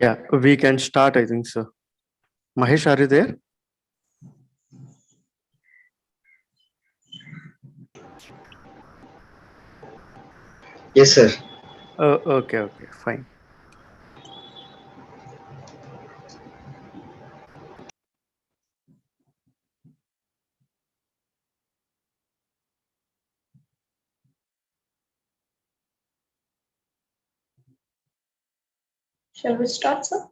Yeah, we can start, I think so. Mahesh, are you there? Yes, sir. Oh, okay, fine. Shall we start, sir?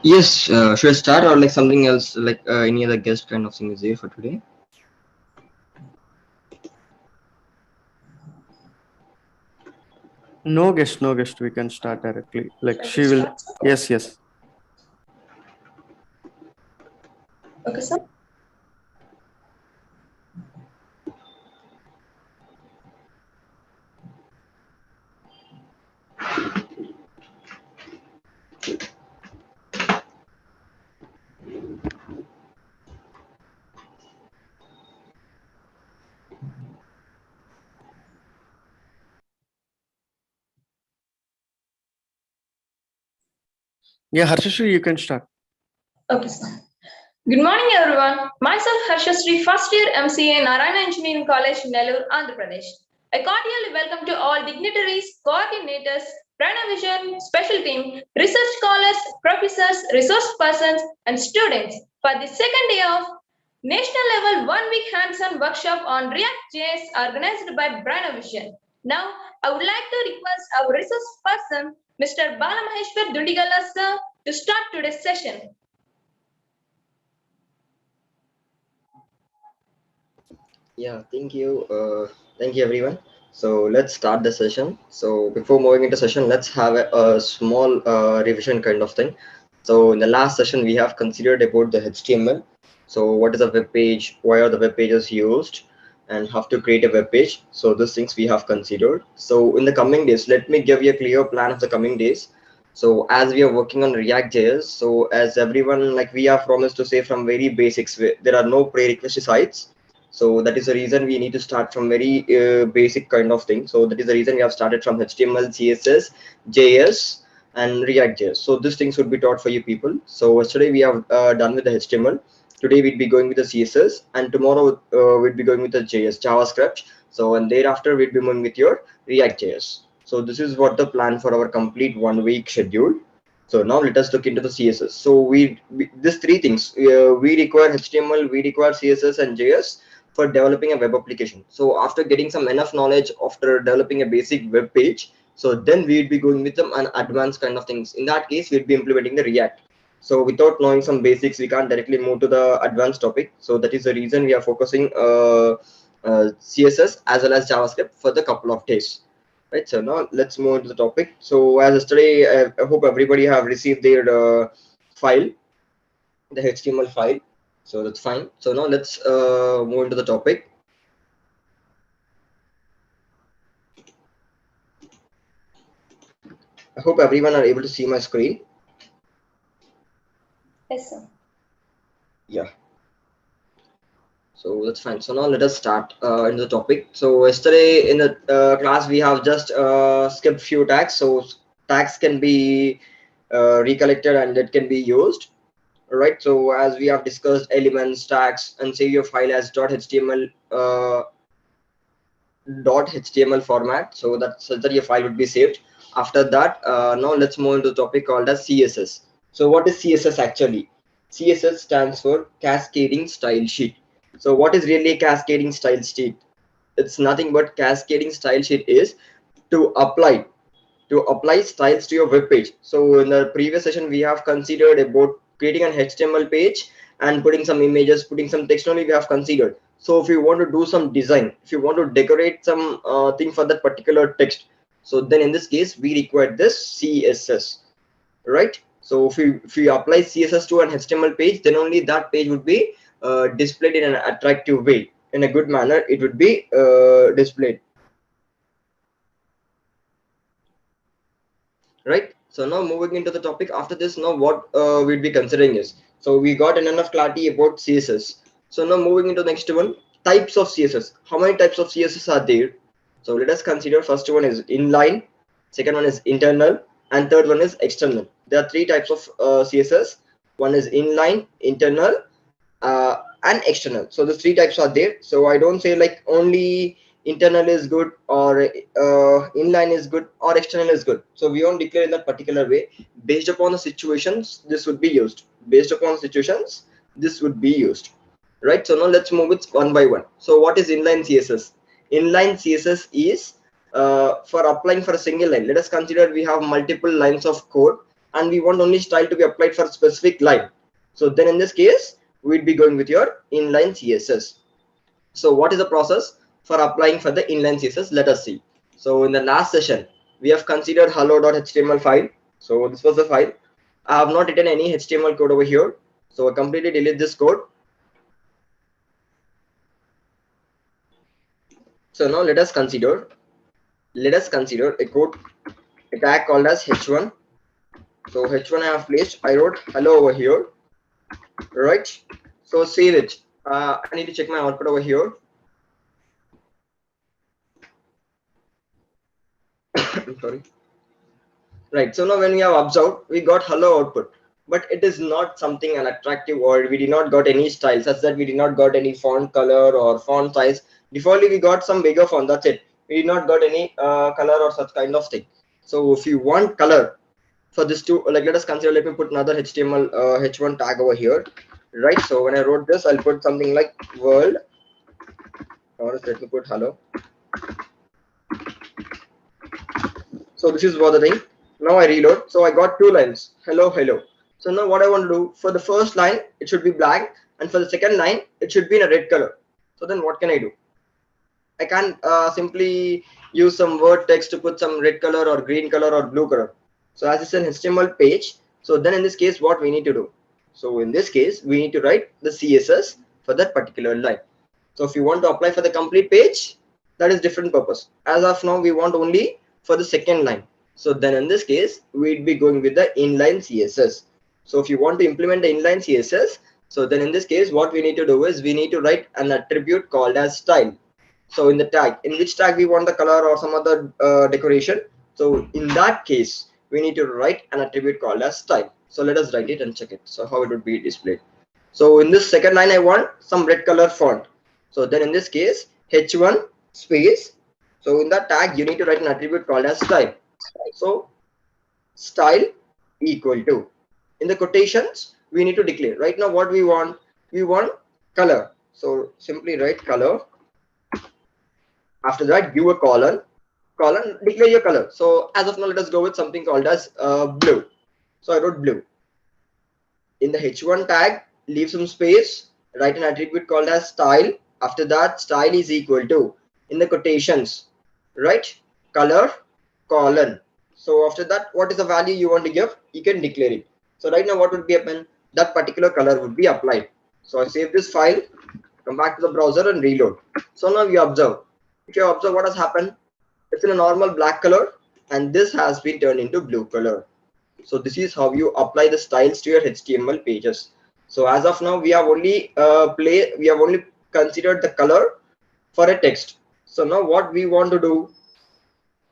Yes, should I start or like something else, like any other guest kind of thing is there for today? No guest. We can start directly. Like Shall we she will. start, sir? Yes. Okay, sir. Yeah, Harshashri, you can start. Okay, sir. Good morning, everyone. Myself, Harshasri, first year MCA, Narayana Engineering College, Nellore, Andhra Pradesh. I cordially welcome to all dignitaries, coordinators, Vision, special team, research scholars, professors, resource persons, and students for the second day of National Level 1 Week Hands-on Workshop on React.js organized by Vision. Now, I would like to request our resource person, Mr. Balamaheshwar Dundigala sir, to start today's session. Yeah, thank you everyone. So let's start the session. So before moving into session, let's have a small revision kind of thing. So in the last session, we have considered about the HTML. So what is a web page? Why are the web pages used? And how to create a web page. So these things we have considered. So in the coming days, let me give you a clear plan of the coming days. So as we are working on React.js, so as everyone, like we are promised to say from very basics, there are no prerequisites. So that is the reason we need to start from very basic kind of thing. So that is the reason we have started from HTML, CSS, JS, and React.js. So these things would be taught for you people. So yesterday we have done with the HTML. Today we'd be going with the CSS, and tomorrow we'd be going with the JS, JavaScript. So and thereafter we'd be moving with your React.js. So this is what the plan for our complete 1 week schedule. So now let us look into the CSS. So we these three things we require HTML, we require CSS and JS for developing a web application. So after getting some enough knowledge after developing a basic web page, so then we'd be going with some an advanced kind of things. In that case, we'd be implementing the React. So without knowing some basics, we can't directly move to the advanced topic. So that is the reason we are focusing CSS as well as JavaScript for the couple of days. Right. So now let's move into the topic. So as yesterday, I hope everybody have received their file, the HTML file. So that's fine. So now let's move into the topic. I hope everyone are able to see my screen. Yes, sir. Yeah. So that's fine. So now let us start into the topic. So yesterday in the class we have just skipped few tags. So tags can be recollected and it can be used. Right. So as we have discussed elements, tags, and save your file as .html .html format. So that such that your file would be saved. After that, now let's move into the topic called as CSS. So what is CSS actually? CSS stands for Cascading Style Sheet. So what is really a cascading style sheet? It's nothing but cascading style sheet is to apply styles to your web page. So in the previous session, we have considered about creating an HTML page and putting some images, putting some text only we have considered. So if you want to do some design, if you want to decorate some thing for that particular text, so then in this case we require this CSS, right? So if we apply CSS to an HTML page, then only that page would be displayed in an attractive way, in a good manner it would be displayed, right? So now moving into the topic after this, now what we'll be considering is, so we got enough clarity about CSS. So now moving into the next one, types of CSS. How many types of CSS are there? So let us consider, first one is inline, second one is internal, and third one is external. There are three types of CSS. One is inline, internal, and external. So the three types are there. So I don't say like only internal is good or inline is good or external is good. So we won't declare in that particular way. Based upon the situations, this would be used. Based upon situations, this would be used, right? So now let's move it one by one. So what is inline CSS? Inline CSS is for applying for a single line. Let us consider we have multiple lines of code and we want only style to be applied for a specific line. So then in this case, we'd be going with your inline CSS. So what is the process for applying for the inline CSS? Let us see. So in the last session, we have considered hello.html file. So this was the file. I have not written any HTML code over here. So I completely delete this code. So now let us consider a code, a tag called as h1. So h1 I have placed, I wrote hello over here, right? So save it. I need to check my output over here. Sorry. Right. So now when we have observed, we got hello output, but it is not something an attractive, or we did not got any style such that we did not got any font color or font size. Defaultly we got some bigger font. That's it. We did not got any color or such kind of thing. So if you want color for this two, like let us consider, let me put another HTML h1 tag over here, right? So when I wrote this, I'll put something like world, or let me put hello. So this is what the thing. Now I reload. So I got two lines, hello, hello. So now what I want to do, for the first line, it should be black, and for the second line, it should be in a red color. So then what can I do? I can simply use some word text to put some red color or green color or blue color. So as it's an HTML page, so then in this case, what we need to do? So in this case, we need to write the CSS for that particular line. So if you want to apply for the complete page, that is different purpose. As of now, we want only for the second line. So then in this case, we'd be going with the inline CSS. So if you want to implement the inline CSS, so then in this case, what we need to do is we need to write an attribute called as style. So in the tag, in which tag we want the color or some other decoration. So in that case, we need to write an attribute called as style. So let us write it and check it. So how it would be displayed. So in this second line, I want some red color font. So then in this case, h1 space. So in that tag, you need to write an attribute called as style. So style equal to, in the quotations, we need to declare. Right now, what we want color. So simply write color. After that, give a colon, declare your color. So as of now, let us go with something called as blue. So I wrote blue. In the h1 tag, leave some space, write an attribute called as style. After that, style is equal to, in the quotations, right, color, colon. So after that, what is the value you want to give? You can declare it. So right now, what would be happen? That particular color would be applied. So I save this file, come back to the browser and reload. So now you observe. If you observe what has happened, it's in a normal black color, and this has been turned into blue color. So this is how you apply the styles to your HTML pages. So as of now, we have only considered the color for a text. So now what we want to do,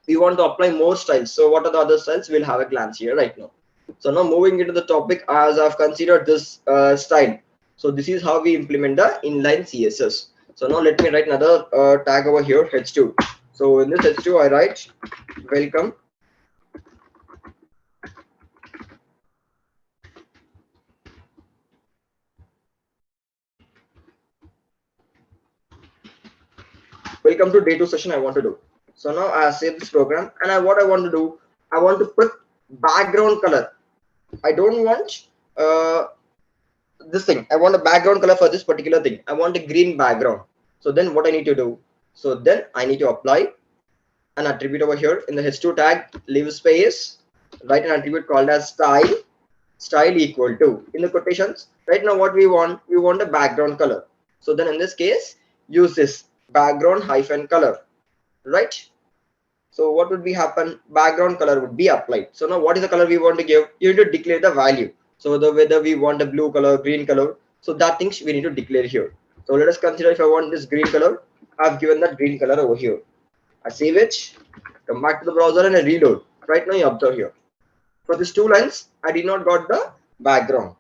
we want to apply more styles. So what are the other styles? We'll have a glance here right now. So now moving into the topic, as I've considered this style. So this is how we implement the inline CSS. So now let me write another tag over here, h2. So in this h2, I write welcome. Welcome to day 2 session I want to do. So now I save this program, and what I want to do, I want to put background color. I don't want this thing. I want a background color for this particular thing. I want a green background. So then what I need to do? So then I need to apply an attribute over here in the h2 tag, leave space, write an attribute called as style equal to, in the quotations. Right now what we want a background color. So then in this case, use this background hyphen color, right? So what would be happen? Background color would be applied. So now what is the color we want to give? You need to declare the value. So whether we want a blue color, green color, so that things we need to declare here. So let us consider if I want this green color, I've given that green color over here. I save it, come back to the browser and I reload. Right now you observe here. For these two lines, I did not got the background,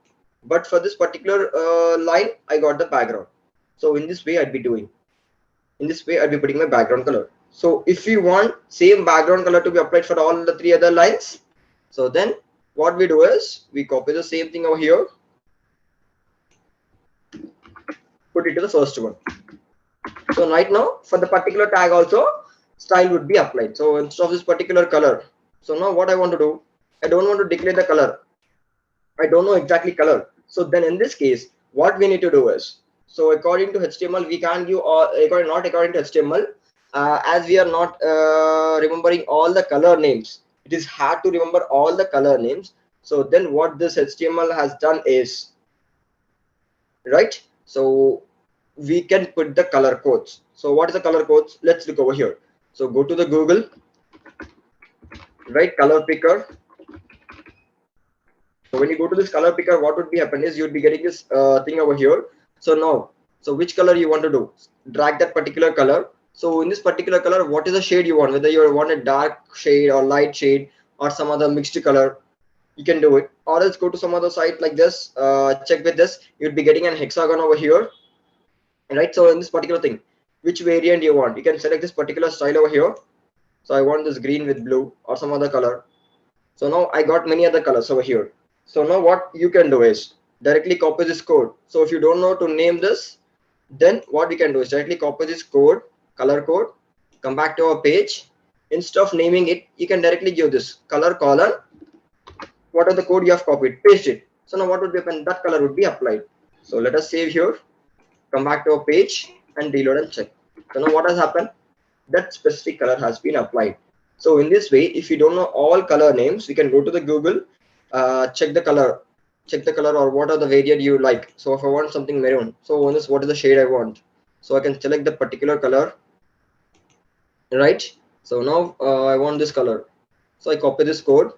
but for this particular line, I got the background. So in this way, I'd be doing. In this way, I'd be putting my background color. So if we want same background color to be applied for all the three other lines, so then what we do is we copy the same thing over here, put it to the first one. So right now for the particular tag also style would be applied. So instead of this particular color, so now what I want to do, I don't want to declare the color. I don't know exactly color. So then in this case, what we need to do is, so according to HTML, we can't give not according to HTML, as we are not remembering all the color names. It is hard to remember all the color names. So then what this HTML has done is, right? So we can put the color codes. So what is the color codes? Let's look over here. So go to the Google, write color picker. So when you go to this color picker, what would be happen is you'd be getting this thing over here. So now, so which color you want to do? Drag that particular color. So in this particular color, what is the shade you want? Whether you want a dark shade or light shade or some other mixed color, you can do it. Or else go to some other site like this, check with this, you'd be getting an hexagon over here. Right, so in this particular thing, which variant you want, you can select this particular style over here. So I want this green with blue or some other color. So now I got many other colors over here. So now what you can do is directly copy this code. So if you don't know to name this, then what we can do is directly copy this code, color code, come back to our page. Instead of naming it, you can directly give this color colon, what are the code you have copied, paste it. So now what would happen? That color would be applied. So let us save here, come back to our page and reload and check. So now what has happened? That specific color has been applied. So in this way, if you don't know all color names, we can go to the Google, check the color or what are the variant you like. So if I want something maroon, so on this, what is the shade I want? So I can select the particular color, right? So now I want this color. So I copy this code.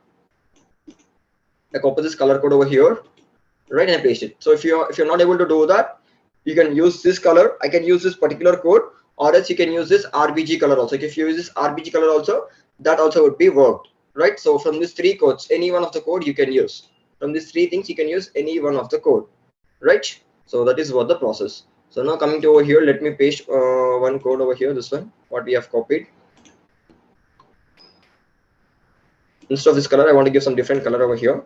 I copy this color code over here, right, and I paste it. So if you're not able to do that, you can use this color. I can use this particular code, or else you can use this RBG color also. If you use this RBG color also, that also would be worked, right? So from these three codes, any one of the code you can use. From these three things, you can use any one of the code, right? So that is what the process. So now coming to over here, let me paste one code over here, this one, what we have copied. Instead of this color, I want to give some different color over here.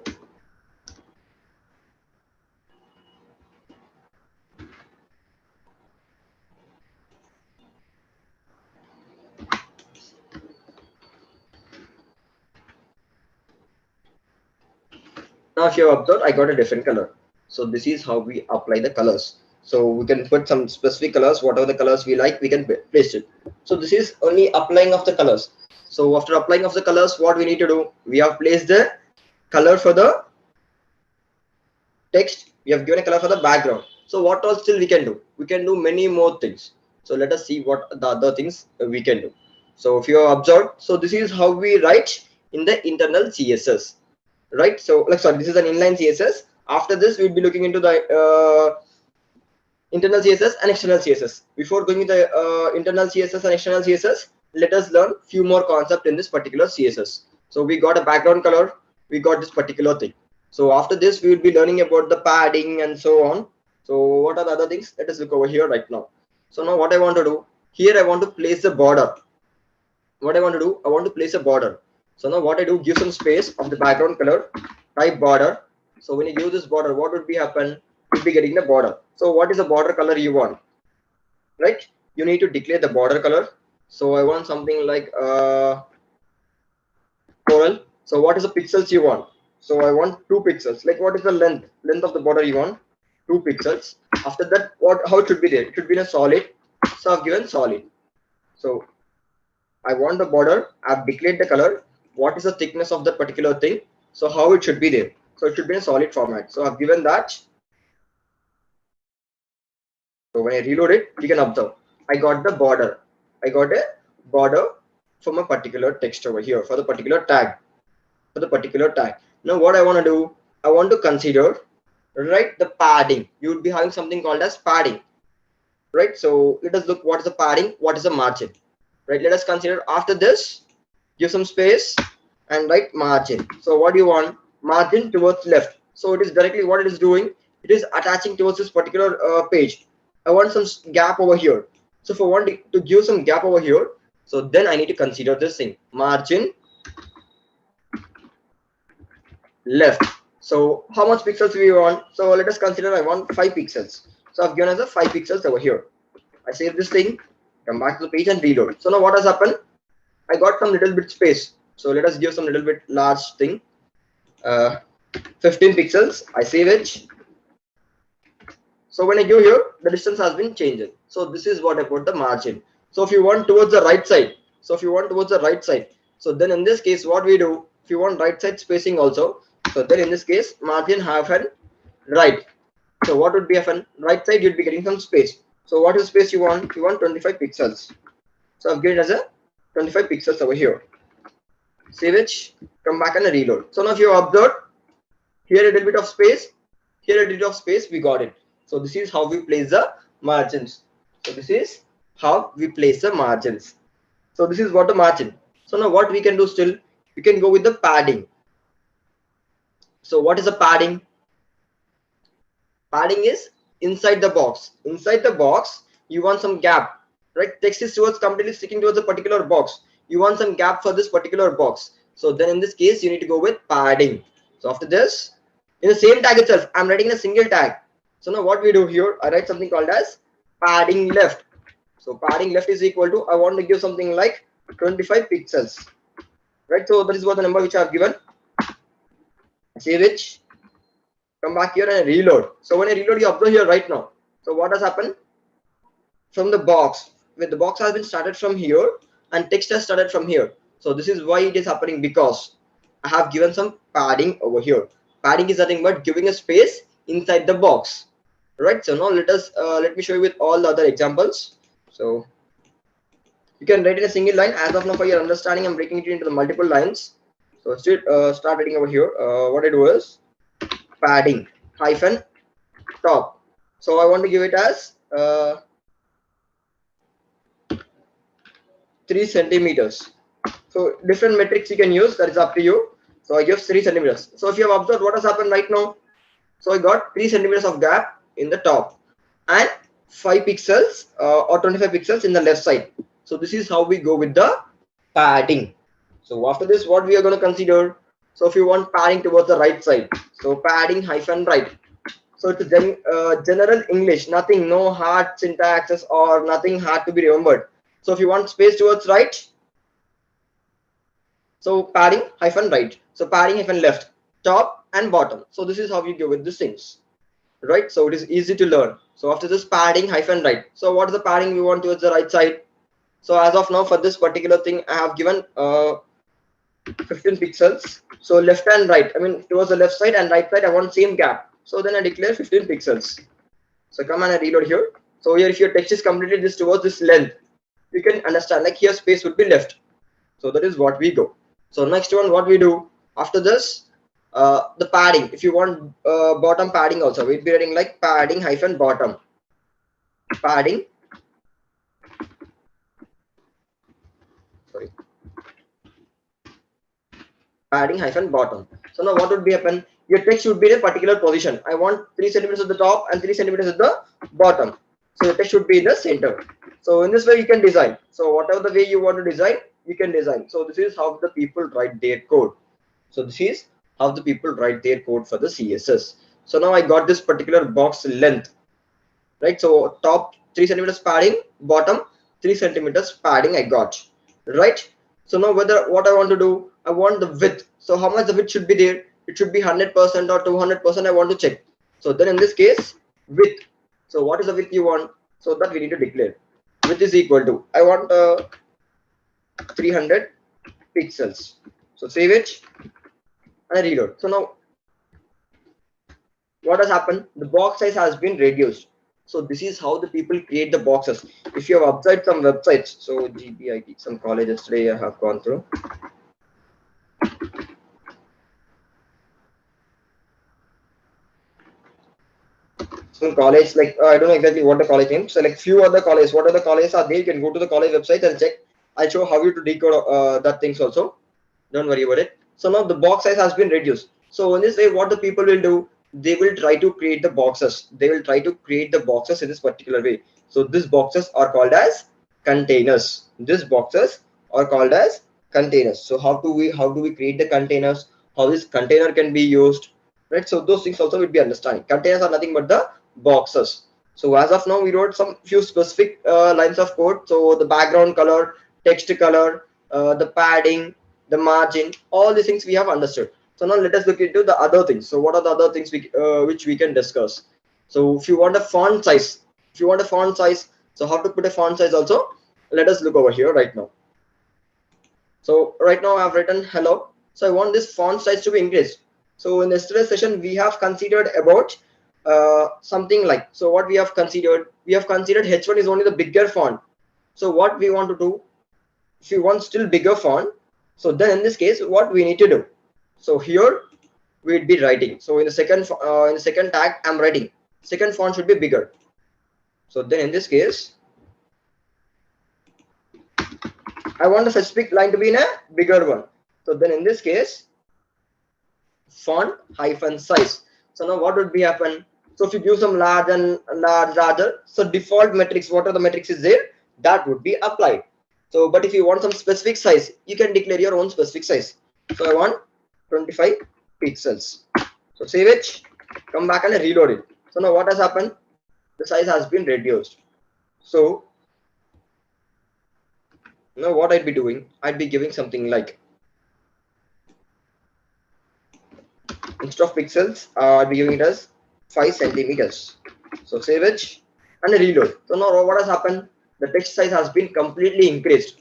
Now if you have observed, I got a different color. So this is how we apply the colors. So we can put some specific colors, whatever the colors we like, we can paste it. So this is only applying of the colors. So after applying of the colors, what we need to do? We have placed the color for the text. We have given a color for the background. So what else still we can do? We can do many more things. So let us see what the other things we can do. So if you have observed, so this is how we write in the internal CSS. Right, so like sorry, this is an inline CSS. After this, we'll be looking into the internal CSS and external CSS. Before going to the internal CSS and external CSS, let us learn few more concepts in this particular CSS. So we got a background color, we got this particular thing. So after this, we will be learning about the padding and so on. So what are the other things? Let us look over here right now. So now what I want to do here, I want to place the border. What I want to do, I want to place a border. So now what I do, give some space of the background color, type border. So when you give this border, what would be happen? You'll be getting the border. So what is the border color you want? Right? You need to declare the border color. So I want something like coral. So what is the pixels you want? So I want 2 pixels. Like what is the length of the border you want? 2 pixels. After that, how it should be there? It should be in a solid. So I've given solid. So I want the border. I've declared the color. What is the thickness of that particular thing? So how it should be there. So it should be in a solid format. So I've given that. So when I reload it, you can observe I got the border. I got a border from a particular text over here for the particular tag. For the particular tag. Now what I want to do, I want to consider, right, the padding. You would be having something called as padding, right? So let us look what is the padding, what is the margin, right? Let us consider after this, give some space and write margin. So what do you want? Margin towards left. So it is directly what it is doing. It is attaching towards this particular page. I want some gap over here. So if I want to give some gap over here, so then I need to consider this thing, margin left. So how much pixels we want? So let us consider I want 5 pixels. So I've given us a 5 pixels over here. I save this thing, come back to the page and reload. So now what has happened? I got some little bit space. So let us give some little bit large thing. 15 pixels. I save it. So when I go here, the distance has been changed. So this is what I put the margin. So if you want towards the right side, so then in this case, what we do, if you want right side spacing also, so then in this case, margin hyphen right. So what would be hyphen right side? You'd be getting some space. So what is space you want? You want 25 pixels. So I've given as a 25 pixels over here. Save it, come back and reload. So now if you observe, here a little bit of space, here a little bit of space, we got it. So this is how we place the margins. So this is how we place the margins. So this is what the margin. So now what we can do still, we can go with the padding. So what is the padding? Padding is inside the box. Inside the box, you want some gap, right? Text is towards completely sticking towards a particular box. You want some gap for this particular box. So then in this case, you need to go with padding. So after this, in the same tag itself, I'm writing a single tag. So now what we do here, I write something called as padding left. So padding left is equal to, I want to give something like 25 pixels, right? So that is what the number which I have given. Save it, come back here and reload. So when I reload, you observe here right now. So what has happened? From the box, where the box has been started from here and text has started from here. So this is why it is happening, because I have given some padding over here. Padding is nothing but giving a space inside the box, right? So now let me show you with all the other examples. So you can write in a single line. As of now, for your understanding, I'm breaking it into the multiple lines. So start writing over here. What I do is padding hyphen top. So I want to give it as 3 centimeters. So different metrics you can use, that is up to you. So I give 3 centimeters. So if you have observed what has happened right now, so I got 3 centimeters of gap in the top and 5 pixels or 25 pixels in the left side. So this is how we go with the padding. So after this, what we are going to consider. So if you want padding towards the right side, so padding hyphen right. So it's general English, nothing, no hard syntaxes or nothing hard to be remembered. So if you want space towards right, so padding hyphen right. So padding hyphen left, top and bottom. So this is how you go with these things, right? So it is easy to learn. So after this, padding hyphen right. So what is the padding we want towards the right side? So as of now, for this particular thing, I have given 15 pixels. So left and right, I mean towards the left side and right side, I want same gap. So then I declare 15 pixels. So come and I reload here. So here, if your text is completed this towards this length, you can understand like here space would be left. So that is what we go. So next one, what we do after this, the padding. If you want bottom padding also, we'll be writing like padding hyphen bottom. Padding. Sorry. Padding hyphen bottom. So now what would be happen? Your text should be in a particular position. I want 3 centimeters at the top and 3 centimeters at the bottom. So the text should be in the center. So in this way you can design. So whatever the way you want to design, you can design. So this is how the people write their code. So this is how the people write their code for the CSS. So now I got this particular box length, right? So top 3 centimeters padding, bottom 3 centimeters padding I got, right? So now what I want to do, I want the width. So how much the width should be there? It should be 100% or 200%. I want to check. So then in this case, width. So what is the width you want? So that we need to declare which is equal to, I want 300 pixels. So save it and reload. So now what has happened? The box size has been reduced. So this is how the people create the boxes. If you have observed some websites, so GBIT, some college yesterday I have gone through. Some college, like I don't know exactly what the college name. So like few other colleges, what other colleges are there? You can go to the college website and check. I'll show how you to decode that things also. Don't worry about it. So now the box size has been reduced. So in this way, what the people will do, they will try to create the boxes. They will try to create the boxes in this particular way. So these boxes are called as containers. These boxes are called as containers. So how do we create the containers? How this container can be used, right? So those things also will be understanding. Containers are nothing but the boxes. So as of now, we wrote some few specific lines of code. So the background color, text color, the padding, the margin, all these things we have understood. So now let us look into the other things. So what are the other things which we can discuss? So if you want a font size, so how to put a font size also, let us look over here right now. So right now I've written hello. So I want this font size to be increased. So in yesterday's session, we have considered about something like, so what we have considered H1 is only the bigger font. So what we want to do, if you want still bigger font, so then in this case, what we need to do? So here we'd be writing. So in the second tag, I'm writing. Second font should be bigger. So then in this case, I want the specific line to be in a bigger one. So then in this case, font hyphen size. So now what would be happen? So if you give some large and larger, so default metrics, what are the metrics is there? That would be applied. So, but if you want some specific size, you can declare your own specific size. So I want 25 pixels. So save it, come back and reload it. So now what has happened? The size has been reduced. So now what I'd be doing, I'd be giving something like, instead of pixels, I'll be giving it as 5 centimeters. So save it and reload. So now what has happened? The text size has been completely increased.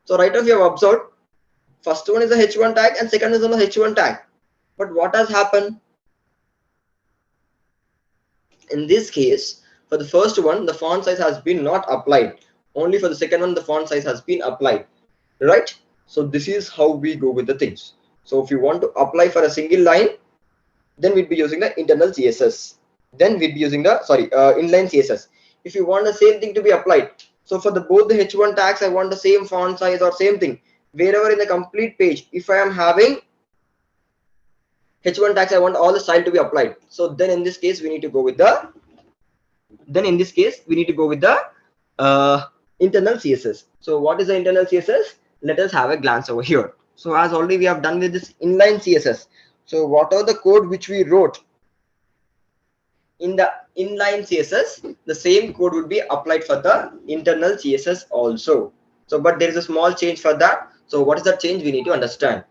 So right now, if you have observed, first one is the H1 tag and second is on the H1 tag. But what has happened? In this case, for the first one, the font size has been not applied. Only for the second one, the font size has been applied. Right? So this is how we go with the things. So if you want to apply for a single line, then we'd be using the internal CSS. Then we'd be using the inline CSS. If you want the same thing to be applied, so for both the H1 tags, I want the same font size or same thing. Wherever in the complete page, if I am having H1 tags, I want all the style to be applied. So then in this case, we need to go with the internal CSS. So what is the internal CSS? Let us have a glance over here. So as already we have done with this inline CSS. So what are the code which we wrote in the inline CSS, the same code would be applied for the internal CSS also. So but there is a small change for that. So what is that change? We need to understand.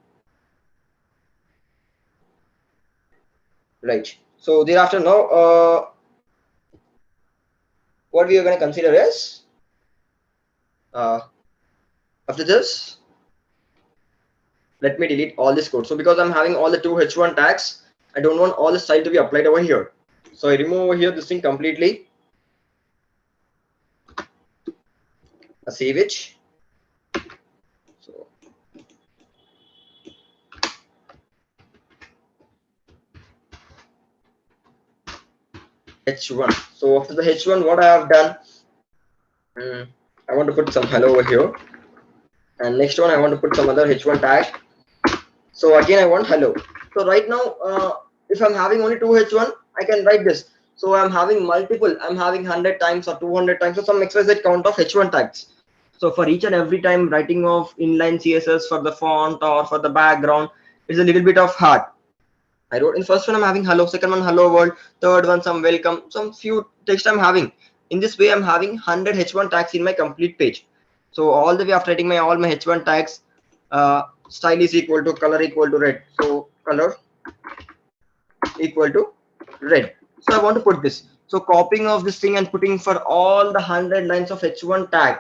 Right. So thereafter now what we are going to consider is after this, let me delete all this code. So because I'm having all the two H1 tags, I don't want all the style to be applied over here. So I remove over here this thing completely. I save it. So H1. So after the H1, what I have done, I want to put some hello over here. And next one, I want to put some other H1 tag. So again, I want hello. So right now, if I'm having only two H1, I can write this. So I'm having multiple, I'm having 100 times or 200 times or some XYZ count of H1 tags. So for each and every time writing of inline CSS for the font or for the background, it's a little bit of hard. I wrote in first one, I'm having hello, second one, hello world, third one, some welcome, some few text I'm having. In this way, I'm having 100 H1 tags in my complete page. So all the way after writing all my H1 tags, style is equal to color equal to red. So color equal to red. So I want to put this. So copying of this thing and putting for all the 100 lines of H1 tag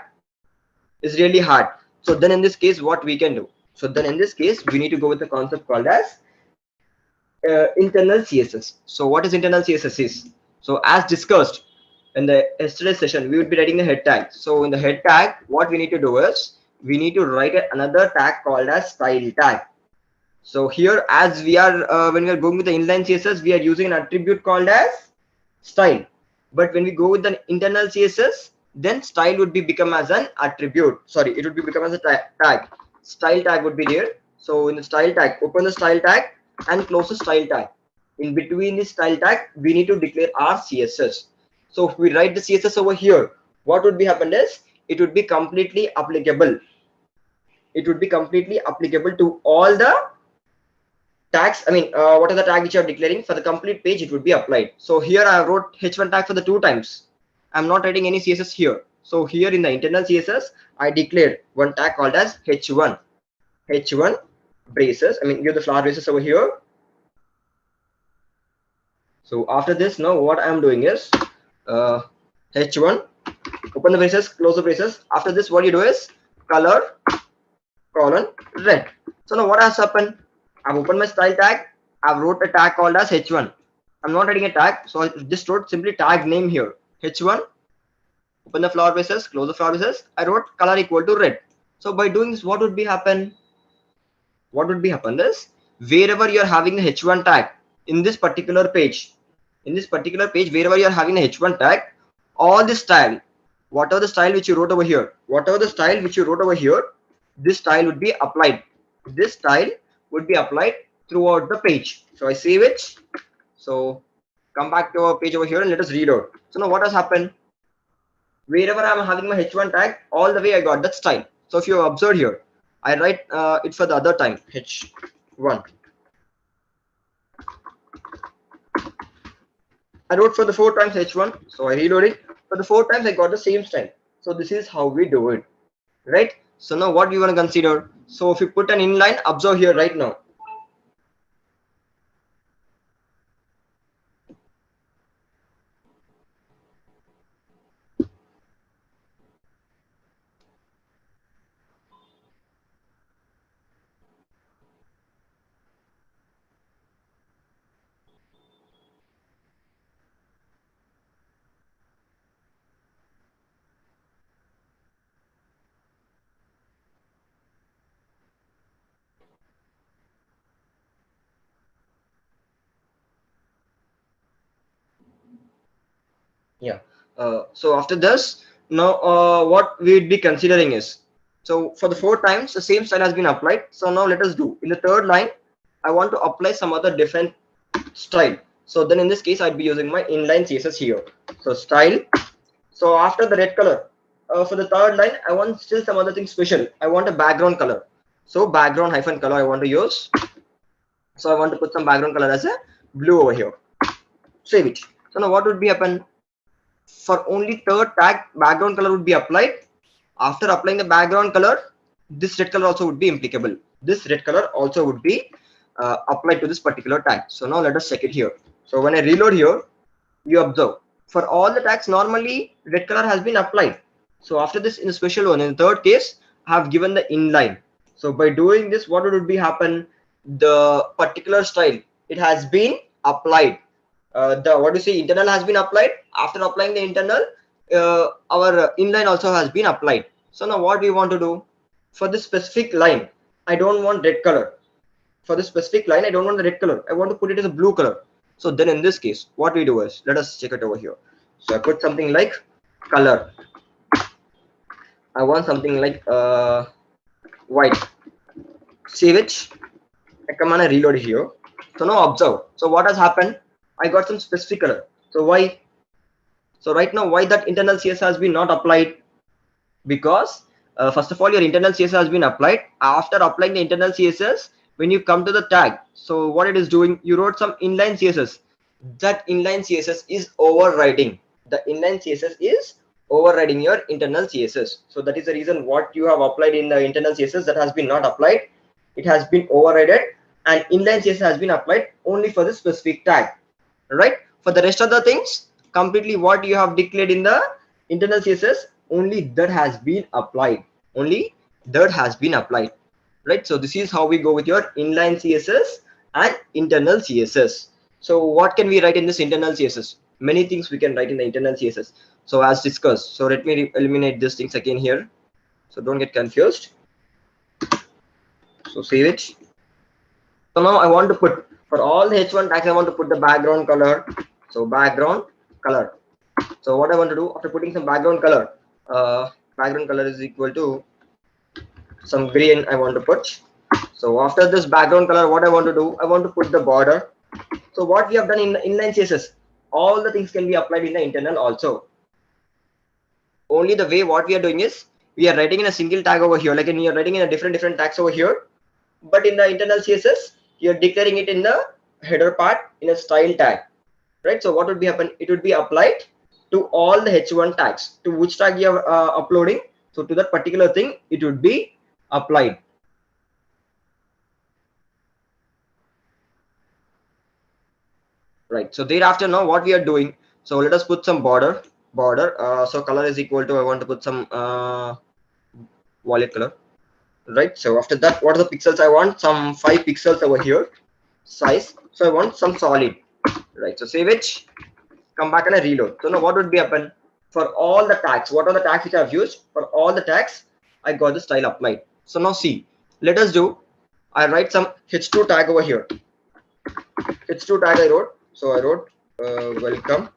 is really hard. So then in this case, what we can do? So then in this case, we need to go with the concept called as internal CSS. So what is internal CSS is? So as discussed in the yesterday session, we would be writing the head tag. So in the head tag, what we need to do is we need to write another tag called as style tag. So here, as we are when we are going with the inline CSS, we are using an attribute called as style. But when we go with the internal CSS, then style would be become as an attribute. Sorry, it would be become as a tag. Style tag would be there. So in the style tag, open the style tag and close the style tag. In between the style tag, we need to declare our CSS. So if we write the CSS over here, what would be happen is it would be completely applicable. It would be completely applicable to all the tags. I mean, what are the tag which you are declaring for the complete page? It would be applied. So here I wrote h1 tag for the 2 times. I'm not writing any CSS here. So here in the internal CSS, I declared one tag called as h1 braces. I mean, give the flower braces over here. So after this, now what I am doing is h1, open the braces, close the braces. After this, what you do is color colon red. So now what has happened? I've opened my style tag. I've wrote a tag called as h1. I'm not writing a tag, so I just wrote simply tag name here. h1. Open the flower braces, close the flower braces. I wrote color equal to red. So by doing this, what would be happen? What would be happen is wherever you are having the h1 tag in this particular page, wherever you are having the h1 tag, all this style, whatever the style which you wrote over here, this style would be applied. This style would be applied throughout the page. So I save it. So come back to our page over here and let us read out. So now what has happened? Wherever I'm having my h1 tag, all the way I got that style. So if you observe here, I write it for the other time h1. I wrote for the 4 times h1, so I reload it. For the 4 times I got the same style. So this is how we do it, right? So now what we want to consider? So if you put an inline, observe here right now. Yeah. So after this, now what we would be considering is, so for the 4 times the same style has been applied. So now let us do in the 3rd line, I want to apply some other different style. So then in this case, I'd be using my inline CSS here. So style. So after the red color, for the 3rd line, I want still some other thing special. I want a background color. So background hyphen color I want to use. So I want to put some background color as a blue over here. Save it. So now what would be happen? For only 3rd tag, background color would be applied. After applying the background color, this red color also would be applicable. This red color also would be applied to this particular tag. So now let us check it here. So when I reload here, you observe for all the tags normally red color has been applied. So after this, in the special one, in the 3rd case, I have given the inline. So by doing this, what would be happen? The particular style, it has been applied. The what do you say, internal has been applied. After applying the internal, our inline also has been applied. So now what we want to do for this specific line, I don't want red color. For this specific line, I don't want the red color. I want to put it as a blue color. So then in this case, what we do is, let us check it over here. So I put something like color. I want something like white. Save it. I come and I reload it here. So now observe. So what has happened? I got some specific color. So why? So right now, why that internal CSS has been not applied? Because first of all, your internal CSS has been applied. After applying the internal CSS, when you come to the tag, so what it is doing, you wrote some inline CSS. That inline CSS is overriding. The inline CSS is overriding your internal CSS. So that is the reason what you have applied in the internal CSS that has been not applied. It has been overridden, and inline CSS has been applied only for the specific tag. Right? For the rest of the things, completely what you have declared in the internal CSS, only that has been applied. Only that has been applied, right? So this is how we go with your inline CSS and internal CSS. So what can we write in this internal CSS? Many things we can write in the internal CSS. So as discussed, so let me eliminate these things again here, so don't get confused. So save it. So now I want to put, for all the h1 tags, I want to put the background color. So background color. So what I want to do after putting some background color is equal to some green I want to put. So after this background color, what I want to do, I want to put the border. So what we have done in the inline CSS, all the things can be applied in the internal also. Only the way what we are doing is, we are writing in a single tag over here, like you are writing in a different tags over here. But in the internal CSS, you are declaring it in the header part in a style tag, right? So what would be happen? It would be applied to all the h1 tags. To which tag you are uploading, so to that particular thing, it would be applied. Right. So thereafter, now what we are doing, so let us put some border. So color is equal to, I want to put some violet color, right? So after that, what are the pixels I want? Some 5 pixels over here, size. So I want some solid, right? So save it, come back and I reload. So now what would be happen for all the tags? What are the tags which I have used? For all the tags, I got the style applied. So now see, let us do, I write some h2 tag over here. H2 tag I wrote. So I wrote welcome.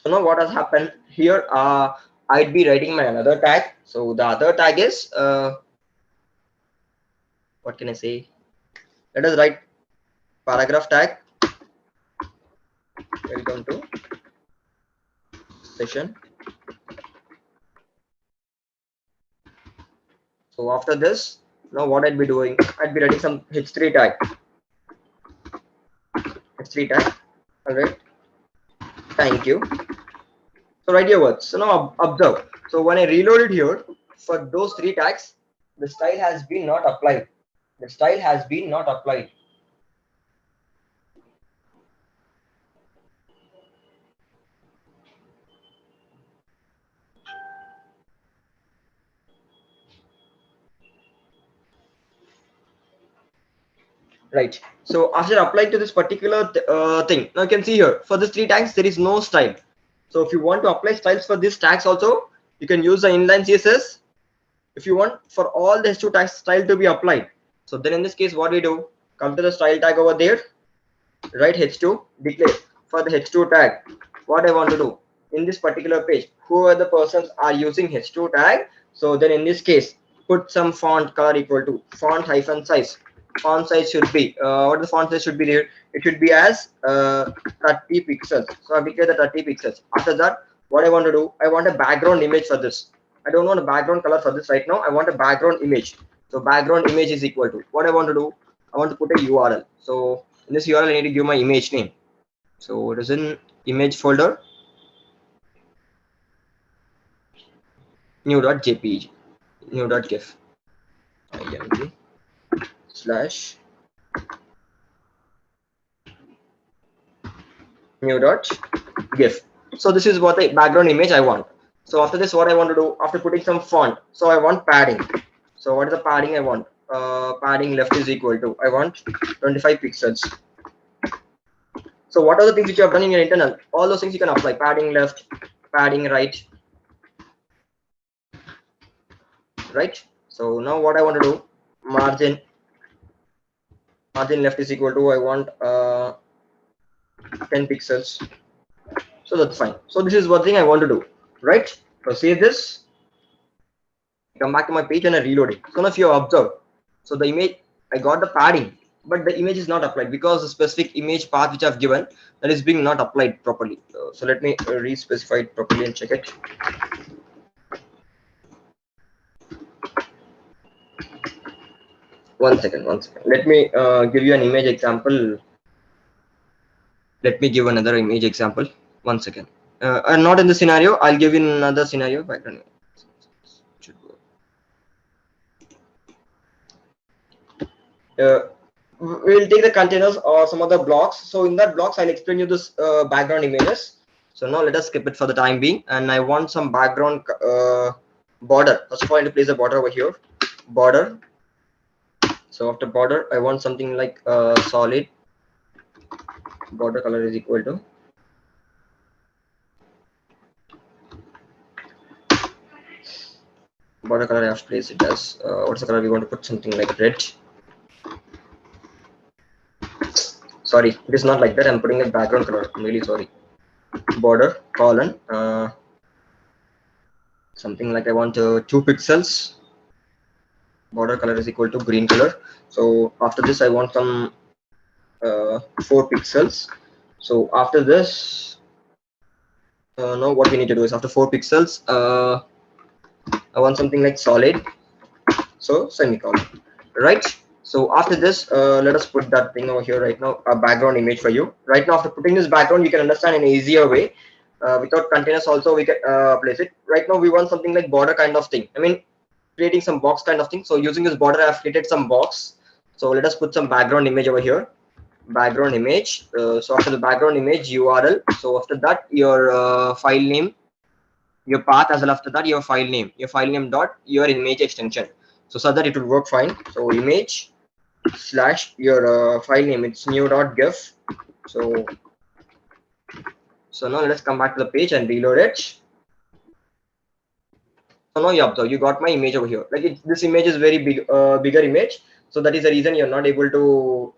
So now what has happened here? I'd be writing my another tag. So the other tag is what can I say? Let us write paragraph tag. Welcome to session. So after this, now what I'd be doing? I'd be writing some h3 tag. H3 tag. All right. Thank you. So write your words. So now observe. So when I reloaded here, for those 3 tags, the style has been not applied. The style has been not applied. Right. So after applying to this particular thing, now you can see here, for these 3 tags, there is no style. So if you want to apply styles for these tags also, you can use the inline CSS. If you want for all the h2 tags style to be applied, so then in this case, what we do, come to the style tag over there, write h2, declare for the h2 tag. What I want to do in this particular page, who are the persons are using h2 tag. So then in this case, put some font color equal to font hyphen size. Font size should be what the font size should be there. It should be as 30 pixels. So I declare the 30 pixels. After that, what I want to do, I want a background image for this. I don't want a background color for this right now. I want a background image. So background image is equal to, what I want to do, I want to put a URL. So in this URL, I need to give my image name. So it is in image folder, new.jpg, new.gif, slash new.gif. So this is what the background image I want. So after this, what I want to do, after putting some font, so I want padding. So what is the padding I want? Padding left is equal to, I want 25 pixels. So what are the things which you have done in your internal? All those things you can apply. Padding left, padding right. Right. So now what I want to do, margin left is equal to, I want 10 pixels. So that's fine. So this is one thing I want to do. Right. So save this. Come back to my page and I reload it. So now if you observe, so the image, I got the padding, but the image is not applied because the specific image path which I've given, that is being not applied properly. So let me re-specify it properly and check it. One second. Let me give you an image example. Let me give another image example. 1 second. And not in the scenario, I'll give you another scenario. Background. we'll take the containers or some other blocks. So in that blocks, I'll explain you this background images. So now let us skip it for the time being. And I want some background border. First of all, I need to place a border over here. Border. So after border, I want something like solid. Border color is equal to border color. I have to place it as what's the color we want to put? Something like red. Sorry, it is not like that. I'm putting a background color. I'm really sorry. Border colon something like I want 2 pixels. Border color is equal to green color. So after this, I want some 4 pixels. So after this, now what we need to do is after 4 pixels, I want something like solid. So semicolon, right? So after this, let us put that thing over here right now, a background image for you. Right now, after putting this background, you can understand in an easier way. Without containers also, we can place it. Right now, we want something like border kind of thing. I mean, creating some box kind of thing. So using this border, I've created some box. So let us put some background image over here. Background image. So after the background image URL. So after that, your file name, your path, as well after that your file name dot your image extension. So that it will work fine. So image slash your file name, it's new.gif. So now let us come back to the page and reload it. So now you observe, you got my image over here. Like this image is very big, bigger image. So that is the reason you're not able to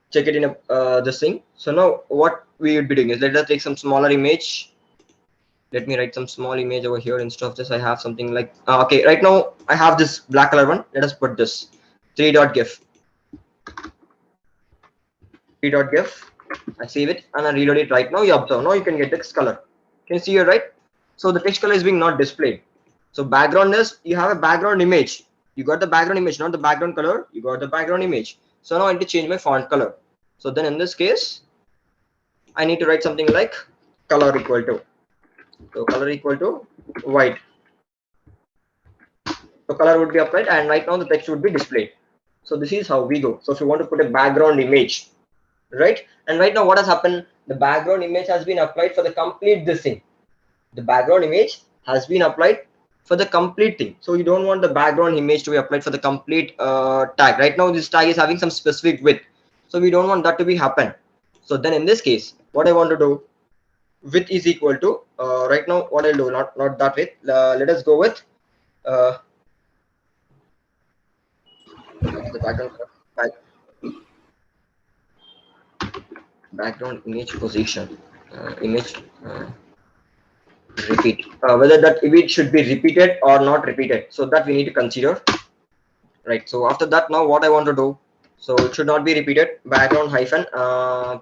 check it in a this thing. So now what we would be doing is, let us take some smaller image. Let me write some small image over here. Instead of this, I have something like okay, right now I have this black color one. Let us put this 3.gif. 3.gif. I save it and I reload it. Right now you observe, now you can get text color. Can you see here, right? So the text color is being not displayed. So background is, you have a background image. You got the background image, not the background color. You got the background image. So now I need to change my font color. So then in this case, I need to write something like color equal to. So color equal to white. So color would be applied and right now the text would be displayed. So this is how we go. So if you want to put a background image, right? And right now what has happened? The background image has been applied for the complete this thing. The background image has been applied for the complete thing. So you don't want the background image to be applied for the complete tag. Right now this tag is having some specific width. So we don't want that to be happen. So then in this case, what I want to do, width is equal to right now what I'll do, not that width. Let us go with the background image position, image repeat, whether that image should be repeated or not repeated. So that we need to consider, right? So after that, now what I want to do, so it should not be repeated. Background hyphen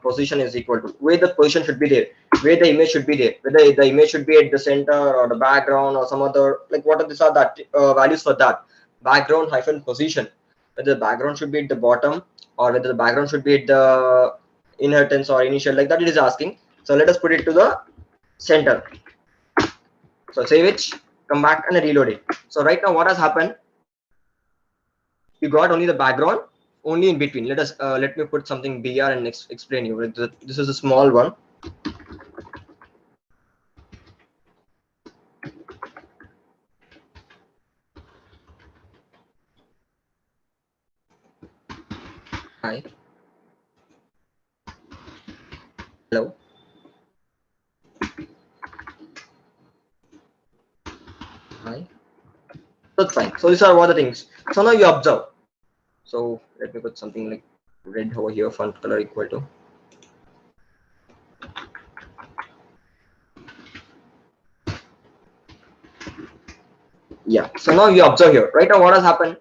position is equal to where the position should be there, where the image should be there, whether the image should be at the center or the background or some other, like what are these are that values for that background hyphen position, whether the background should be at the bottom or whether the background should be at the inheritance or initial, like that it is asking. So let us put it to the center. So save it, come back and reload it. So right now what has happened, you got only the background only in between. Let me put something br and explain you. This is a small one. Hi, hello. Hi. That's fine. So these are all the things. So now you observe. So let me put something like red over here, font color equal to. Yeah. So now you observe here. Right now what has happened?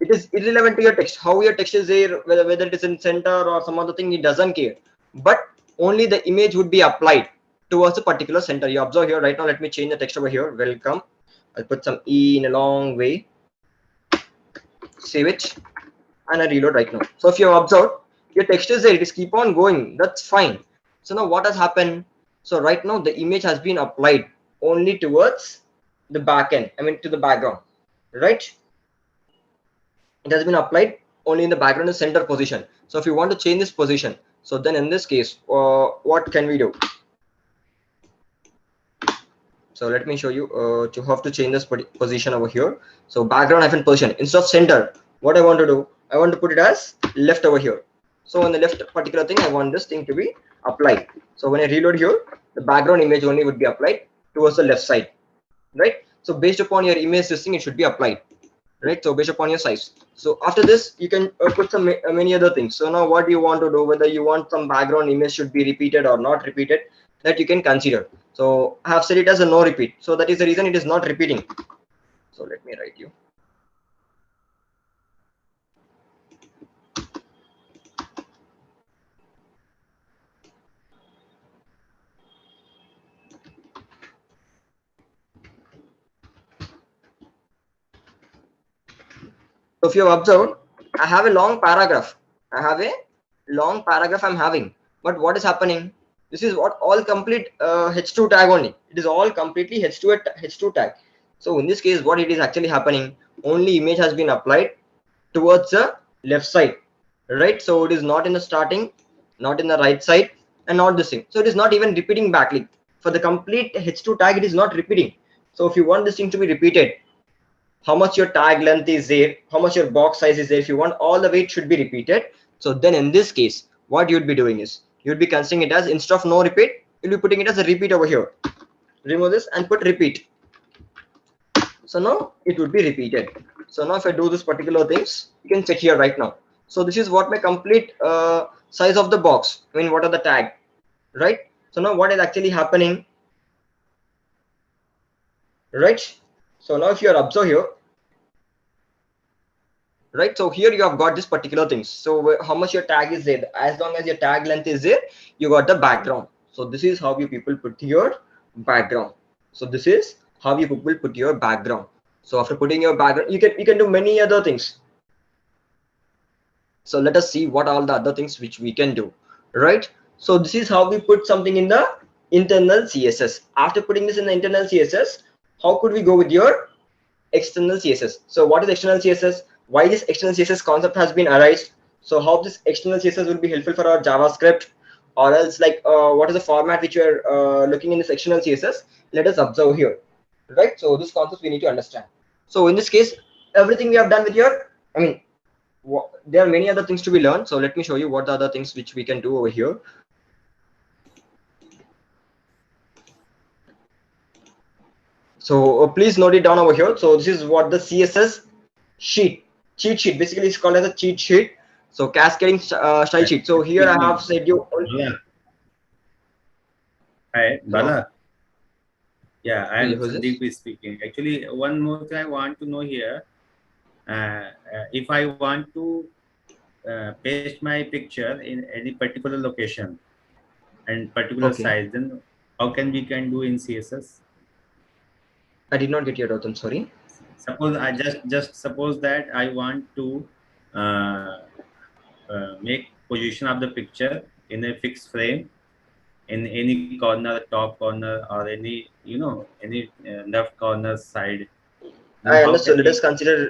It is irrelevant to your text. How your text is there, whether it is in center or some other thing, it doesn't care. But only the image would be applied towards a particular center. You observe here. Right now, let me change the text over here. Welcome. I'll put some E in a long way. Save it. And I reload right now. So if you observe, your text is there. It is keep on going. That's fine. So now what has happened? So right now the image has been applied only towards the back end. I mean to the background, right? It has been applied only in the background is center position. So if you want to change this position, so then in this case, what can we do? So let me show you to how to change this position over here. So background hyphen position, instead of center, what I want to do, I want to put it as left over here. So on the left particular thing, I want this thing to be applied. So when I reload here, the background image only would be applied towards the left side, right? So based upon your image system, it should be applied, right? So based upon your size. So after this, you can put some many other things. So now what you want to do, whether you want some background image should be repeated or not repeated, that you can consider. So I have set it as a no repeat. So that is the reason it is not repeating. So let me write you. So if you have observed, I have a long paragraph. I'm having. But what is happening? This is what all complete H2 tag only. It is all completely H2 tag. So in this case, what it is actually happening, only image has been applied towards the left side, right? So it is not in the starting, not in the right side, and not this thing. So it is not even repeating back. Like for the complete H2 tag, it is not repeating. So if you want this thing to be repeated, how much your tag length is there, how much your box size is there, if you want all the way it should be repeated. So then in this case, what you'd be doing is you'd be considering it as, instead of no repeat, you'll be putting it as a repeat over here. Remove this and put repeat. So now it would be repeated. So now if I do this particular things, you can check here right now. So this is what my complete size of the box. I mean, what are the tag, right? So now what is actually happening, right? So now if you are observe here, right? So here you have got this particular things. So how much your tag is there, as long as your tag length is there, you got the background. So this is how you people put your background. So this is how you people put your background. So after putting your background, you can do many other things. So let us see what all the other things which we can do, right? So this is how we put something in the internal CSS. After putting this in the internal CSS, how could we go with your external CSS? So what is external CSS? Why this external CSS concept has been arised? So how this external CSS will be helpful for our JavaScript, or else like what is the format which you are looking in this external CSS? Let us observe here, right? So this concept we need to understand. So in this case, everything we have done with your, I mean, there are many other things to be learned. So let me show you what the other things which we can do over here. So please note it down over here. So this is what the CSS cheat sheet basically is called as a cheat sheet. So cascading style sheet. So here I have said you. Yeah. Hi, Bala. Yeah, I am Sandeep speaking. Actually, one more thing I want to know here. If I want to paste my picture in any particular location and particular size, then how can we do in CSS? I did not get your doubt. I'm sorry. Suppose I just suppose that I want to make position of the picture in a fixed frame in any corner, top corner, or any any left corner side. Then I understood. Let us consider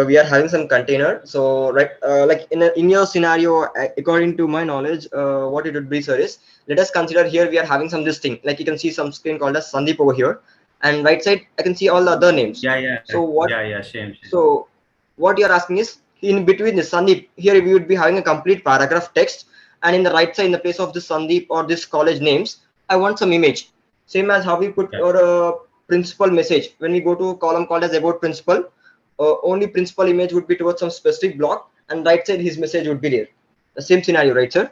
we are having some container. So right, like in your scenario, according to my knowledge, what it would be, sir, is let us consider here we are having some this thing. Like you can see some screen called as Sandeep over here, and right side I can see all the other names. Yeah. So what? Yeah. Same. So what you are asking is, in between the Sandeep, here we would be having a complete paragraph text, and in the right side, in the place of this Sandeep or this college names, I want some image. Same as how we put our principal message. When we go to a column called as about principal, only principal image would be towards some specific block, and right side his message would be there. The same scenario, right, sir?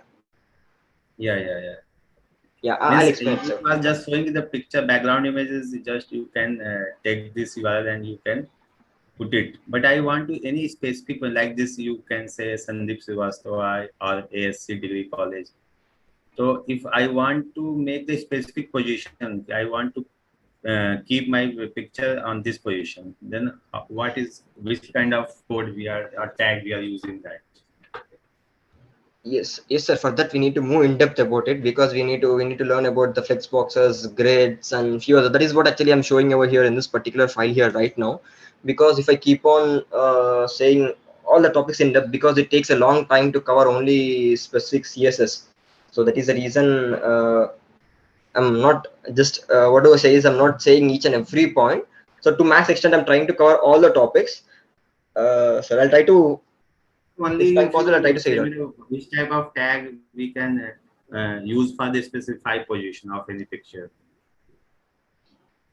Yeah, I'll explain. You are just showing the picture background images. Just you can take this URL and you can put it. But I want to any specific one like this. You can say Sandeep Srivastava or ASC Degree College. So if I want to make the specific position, I want to keep my picture on this position. Then which kind of code we are or tag we are using that? Yes, sir. For that, we need to move in depth about it, because we need to learn about the flex boxes, grids, and few other. That is what actually I'm showing over here in this particular file here right now. Because if I keep on saying all the topics in depth because it takes a long time to cover only specific CSS. So that is the reason I'm not just what do I say is I'm not saying each and every point. So to max extent, I'm trying to cover all the topics. So I'll try to, if Only time if possible, I'll try you to say say that. me which type of tag we can use for the specify position of any picture.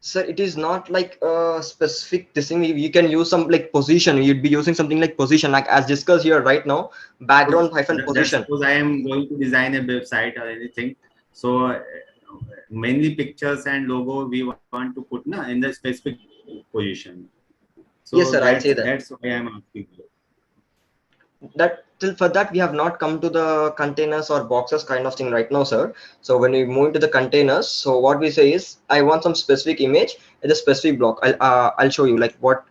Sir, it is not like a specific this thing. You can use some like position. You'd be using something like position, like as discussed here right now, background hyphen That position. suppose I am going to design a website or anything. So mainly pictures and logo we want to put in the specific position. So Yes, sir, I'll say that. that's why I'm asking you. That till for that we have not come to the containers or boxes kind of thing right now, sir. So when we move into the containers, so what we say is I want some specific image in a specific block. I'll show you like what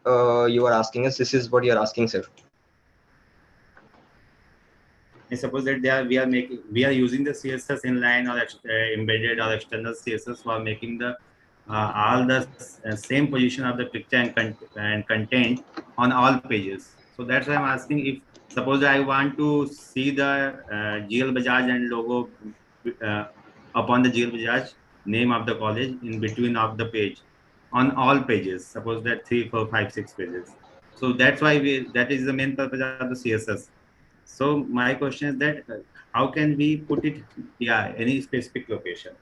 you are asking us. This is what you are asking, sir. I suppose that we are using the CSS inline or embedded or external CSS for making the all the same position of the picture and content on all pages. So that's why I'm asking if suppose I want to see the GL Bajaj and logo uh, upon the GL Bajaj name of the college in between of the page on all pages. Suppose that 3, 4, 5, 6 pages. So that's why that is the main purpose of the CSS. So my question is that how can we put it, yeah, any specific location?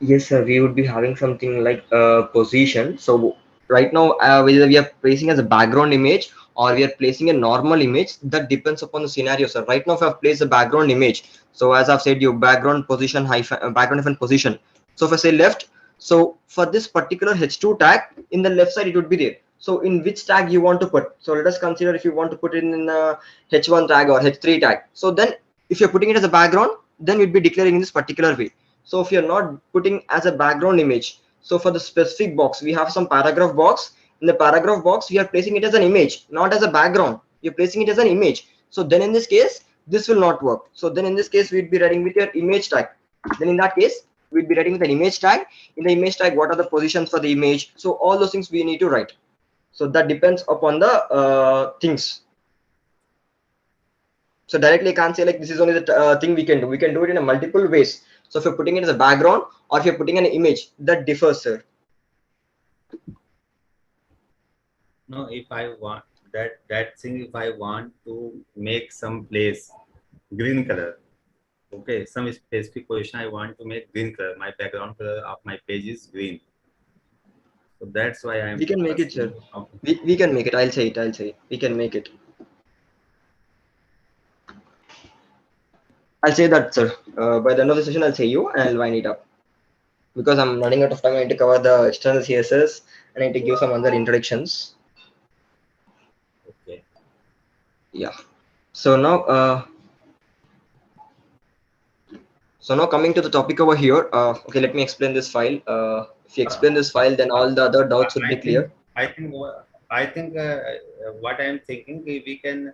Yes, sir. We would be having something like position. So right now, whether we are placing as a background image or we are placing a normal image, that depends upon the scenario, sir. Right now, if I've placed a background image, so as I've said, you background position hyphen background hyphen position. So if I say left, so for this particular H2 tag in the left side, it would be there. So in which tag you want to put? So let us consider if you want to put it in the H1 tag or H3 tag. So then, if you're putting it as a background, then you'd be declaring in this particular way. So if you're not putting as a background image, so for the specific box, we have some paragraph box. In the paragraph box, we are placing it as an image, not as a background. You're placing it as an image. So then in this case, this will not work. So then in this case, we'd be writing with your image tag. Then in that case, we'd be writing with an image tag. In the image tag, what are the positions for the image? So all those things we need to write. So that depends upon the things. So directly I can't say like this is only the thing we can do. We can do it in a multiple ways. So if you're putting it as a background or if you're putting an image, that differs, sir. No, if I want that thing, if I want to make some place green color, okay, some specific position I want to make green color. My background color of my page is green. So that's why I'm We can make it, sir. asking. We can make it. I'll say it. I'll say it. We can make it. I'll say that, sir. By the end of the session, I'll say you and I'll wind it up. Because I'm running out of time, I need to cover the external CSS and I need to give some other introductions. Okay. Yeah. So now, coming to the topic over here. Okay, let me explain this file. If you explain this file, then all the other doubts would be clear. I think what I'm thinking, we can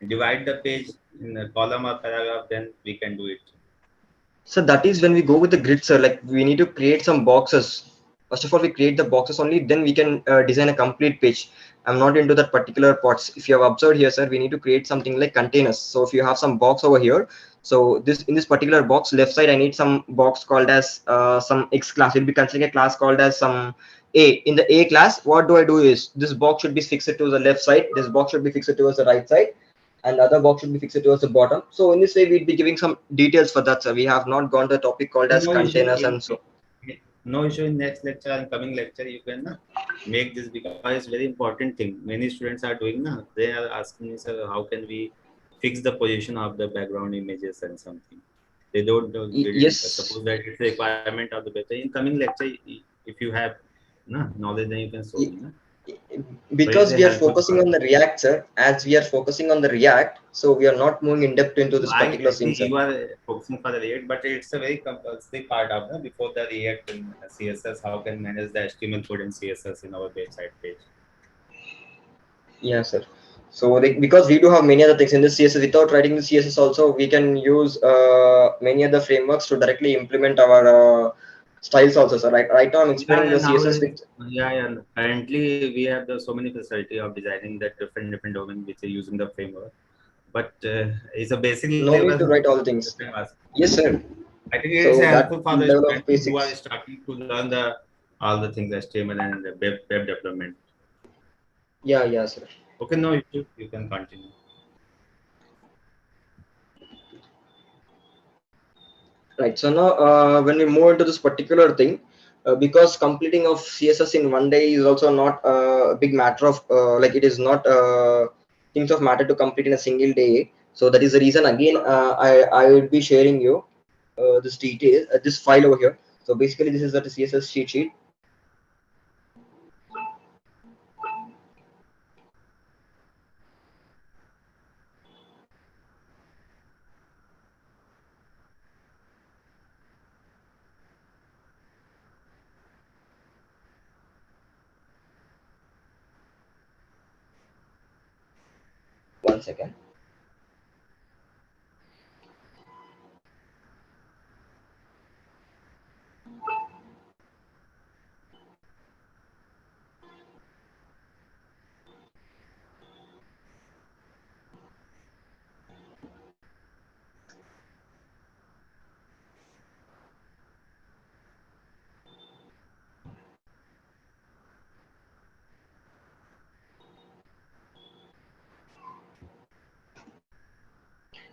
divide the page in a column or paragraph, then we can do it. So that is when we go with the grid, sir. Like we need to create some boxes. First of all, we create the boxes only, then we can design a complete page. I'm not into that particular parts. If you have observed here, sir, we need to create something like containers. So if you have some box over here, so this in this particular box left side, I need some box called as some X class. We'll be considering a class called as some A. In the A class, what do I do is this box should be fixed to the left side. This box should be fixed towards the right side and the other box should be fixed towards the bottom. So in this way, we'd be giving some details for that. So we have not gone to a topic called as No issue containers in and so. no issue in next lecture and coming lecture. You can make this because it's very important thing. Many students are doing they are asking me, sir, how can we fix the position of the background images and something. They don't know. They didn't Yes, suppose that it's a requirement of the lecture. In coming lecture, if you have knowledge, then you can show me. So it's because a we are helpful focusing part. on the React, sir. As we are focusing on the React, so we are not moving in depth into So this particular I thing, think sir. you are focusing for the React, but it's a very compulsory part of before the React and CSS. How can manage the HTML code and CSS in our website page? Yeah, sir. So like, because we do have many other things in the CSS, without writing the CSS also, we can use many other frameworks to directly implement our styles also, sir. Right now I'm explaining the CSS with. Yeah. Currently, we have so many facility of designing the different domain which are using the framework. But it's a basic No level. need to write all things. Yes, sir. I think it is So that helpful for the level of students who are basics. starting to learn all the things HTML and the web development. Yeah, sir. Okay, no issue. You can continue. Right. So now, when we move into this particular thing, because completing of CSS in one day is also not a big matter of like it is not things of matter to complete in a single day. So that is the reason again I will be sharing you this detail, this file over here. So basically, this is the CSS cheat sheet. One second.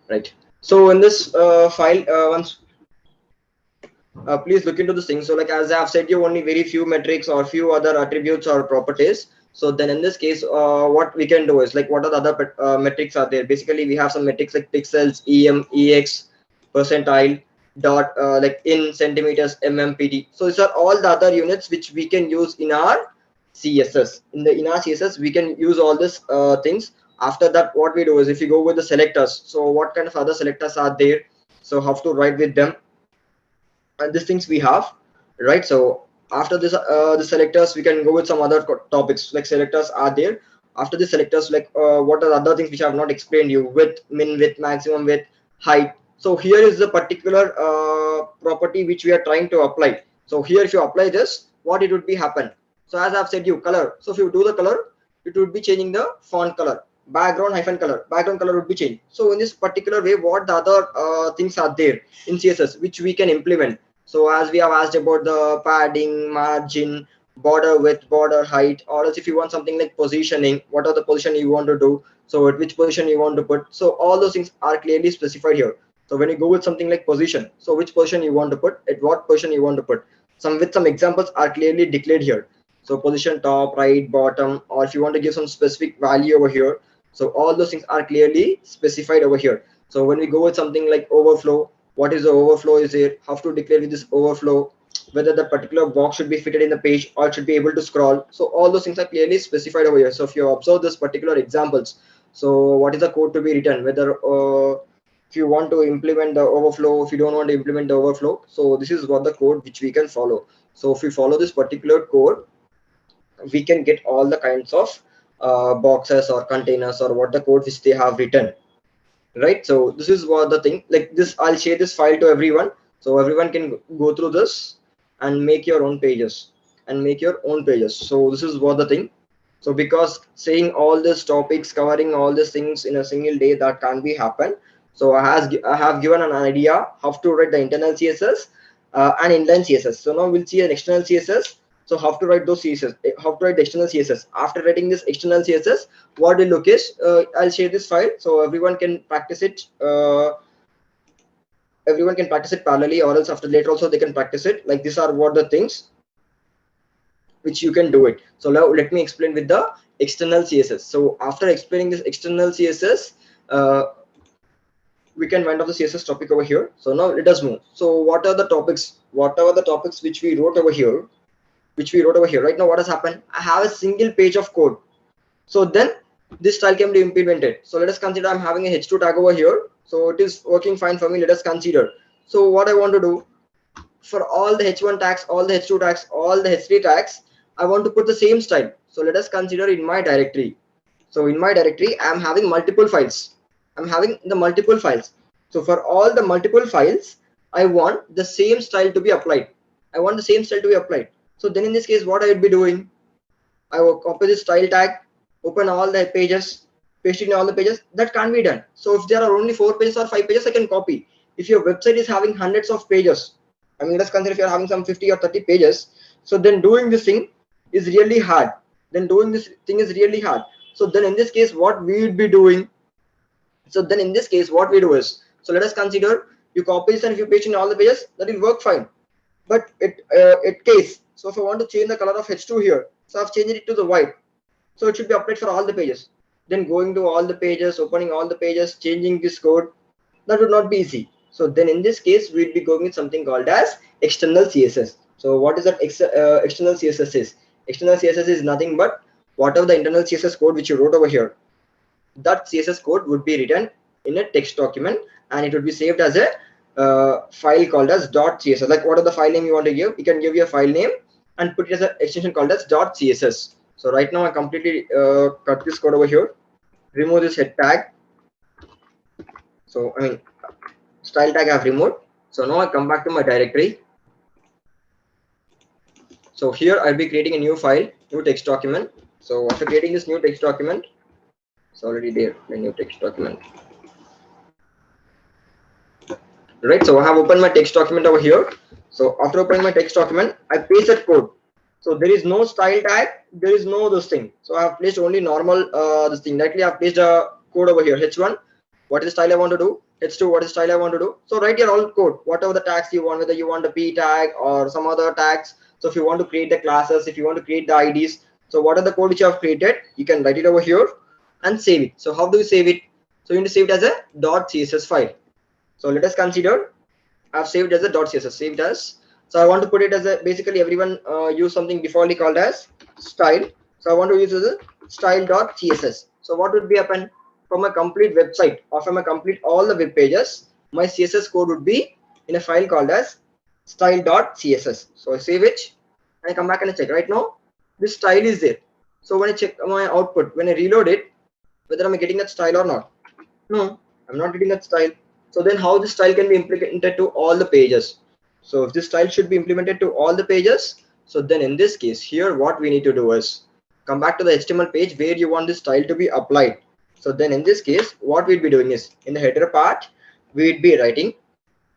Right. So in this file, once please look into this thing. So like as I have said you, only very few metrics or few other attributes or properties. So then in this case, what we can do is like what are the other metrics are there? Basically, we have some metrics like pixels, ex, percentile, dot, like in centimeters, pt. So these are all the other units which we can use in our CSS. In our CSS, we can use all these things. After that, what we do is if you go with the selectors. So what kind of other selectors are there? So how to write with them? And these things we have, right? So after this the selectors, we can go with some other topics like selectors are there. After the selectors, like what are other things which I have not explained you, with min, width, maximum width, height. So here is the particular property which we are trying to apply. So here if you apply this, what it would be happen? So as I've said you, color. So if you do the color, it would be changing the font color. Background hyphen color, background color would be changed. So in this particular way, what the other things are there in CSS which we can implement? So as we have asked about the padding, margin, border width, border height, or else if you want something like positioning, what are the position you want to do? So at which position you want to put? So all those things are clearly specified here. So when you go with something like position, so which position you want to put, at what position you want to put? Some examples are clearly declared here. So position top, right, bottom, or if you want to give some specific value over here. So all those things are clearly specified over here. So when we go with something like overflow, what is the overflow is here, how to declare with this overflow, whether the particular box should be fitted in the page or should be able to scroll. So all those things are clearly specified over here. So if you observe this particular examples, so what is the code to be written, whether if you want to implement the overflow, if you don't want to implement the overflow, so this is what the code which we can follow. So if we follow this particular code, we can get all the kinds of boxes or containers or what the code which they have written, right? So this is what the thing, like this, I'll share this file to everyone, so everyone can go through this and make your own pages so this is what the thing. So because saying all these topics, covering all these things in a single day, that can't be happen. So I have given an idea how to write the internal CSS and inline CSS. So now we'll see an external CSS. So how to write those CSS, how to write the external CSS. After writing this external CSS, what we look is, I'll share this file so everyone can practice it. Everyone can practice it parallelly, or else after later also they can practice it. Like these are what the things which you can do it. So now let me explain with the external CSS. So after explaining this external CSS, we can wind up the CSS topic over here. So now let us move. So what are the topics? Whatever the topics which we wrote over here, right now, what has happened? I have a single page of code. So then this style can be implemented. So let us consider I'm having a h2 tag over here. So it is working fine for me. Let us consider. So what I want to do, for all the h1 tags, all the h2 tags, all the h3 tags, I want to put the same style. So let us consider in my directory. So in my directory, I'm having multiple files. I'm having the multiple files. So for all the multiple files, I want the same style to be applied. I want the same style to be applied. So then in this case, what I would be doing, I will copy this style tag, open all the pages, paste it in all the pages. That can't be done. So if there are only 4 pages or 5 pages, I can copy. If your website is having hundreds of pages, I mean, let's consider if you're having some 50 or 30 pages, so then doing this thing is really hard. Then doing this thing is really hard. So then in this case, what we would be doing, so then in this case, what we do is, so let us consider you copy this and if you paste in all the pages, that will work fine. But it case, so if I want to change the color of H2 here, so I've changed it to the white. So it should be applied for all the pages. Then going to all the pages, opening all the pages, changing this code, that would not be easy. So then in this case, we'll be going with something called as external CSS. So what is that external CSS is? External CSS is nothing but whatever the internal CSS code which you wrote over here, that CSS code would be written in a text document and it would be saved as a file called as .css. Like what are the file name you want to give? You can give your file name and put it as an extension called as .css. So right now I completely cut this code over here, remove this head tag. So I mean style tag I have removed. So now I come back to my directory. So here I'll be creating a new file, new text document. So after creating this new text document, it's already there, the new text document. Right, so I have opened my text document over here. So after opening my text document, I paste that code. So there is no style tag, there is no this thing. So I have placed only normal this thing. Directly I have placed a code over here. H1, what is the style I want to do? H2, what is the style I want to do? So write your all code, whatever the tags you want, whether you want a P tag or some other tags. So if you want to create the classes, if you want to create the IDs, so what are the code which you have created, you can write it over here and save it. So how do you save it? So you need to save it as a .css file. So let us consider I've saved as a .css, saved as. So I want to put it as a, basically everyone use something defaultly called as style. So I want to use as a style.css. So what would be happen from a complete website or from a complete all the web pages, my CSS code would be in a file called as style.css. So I save it and I come back and I check. Right now this style is there. So when I check my output, when I reload it, whether I'm getting that style or not. No, I'm not getting that style. So then how this style can be implemented to all the pages? So if this style should be implemented to all the pages, so then in this case here what we need to do is come back to the HTML page where you want this style to be applied. So then in this case what we'd be doing is in the header part we'd be writing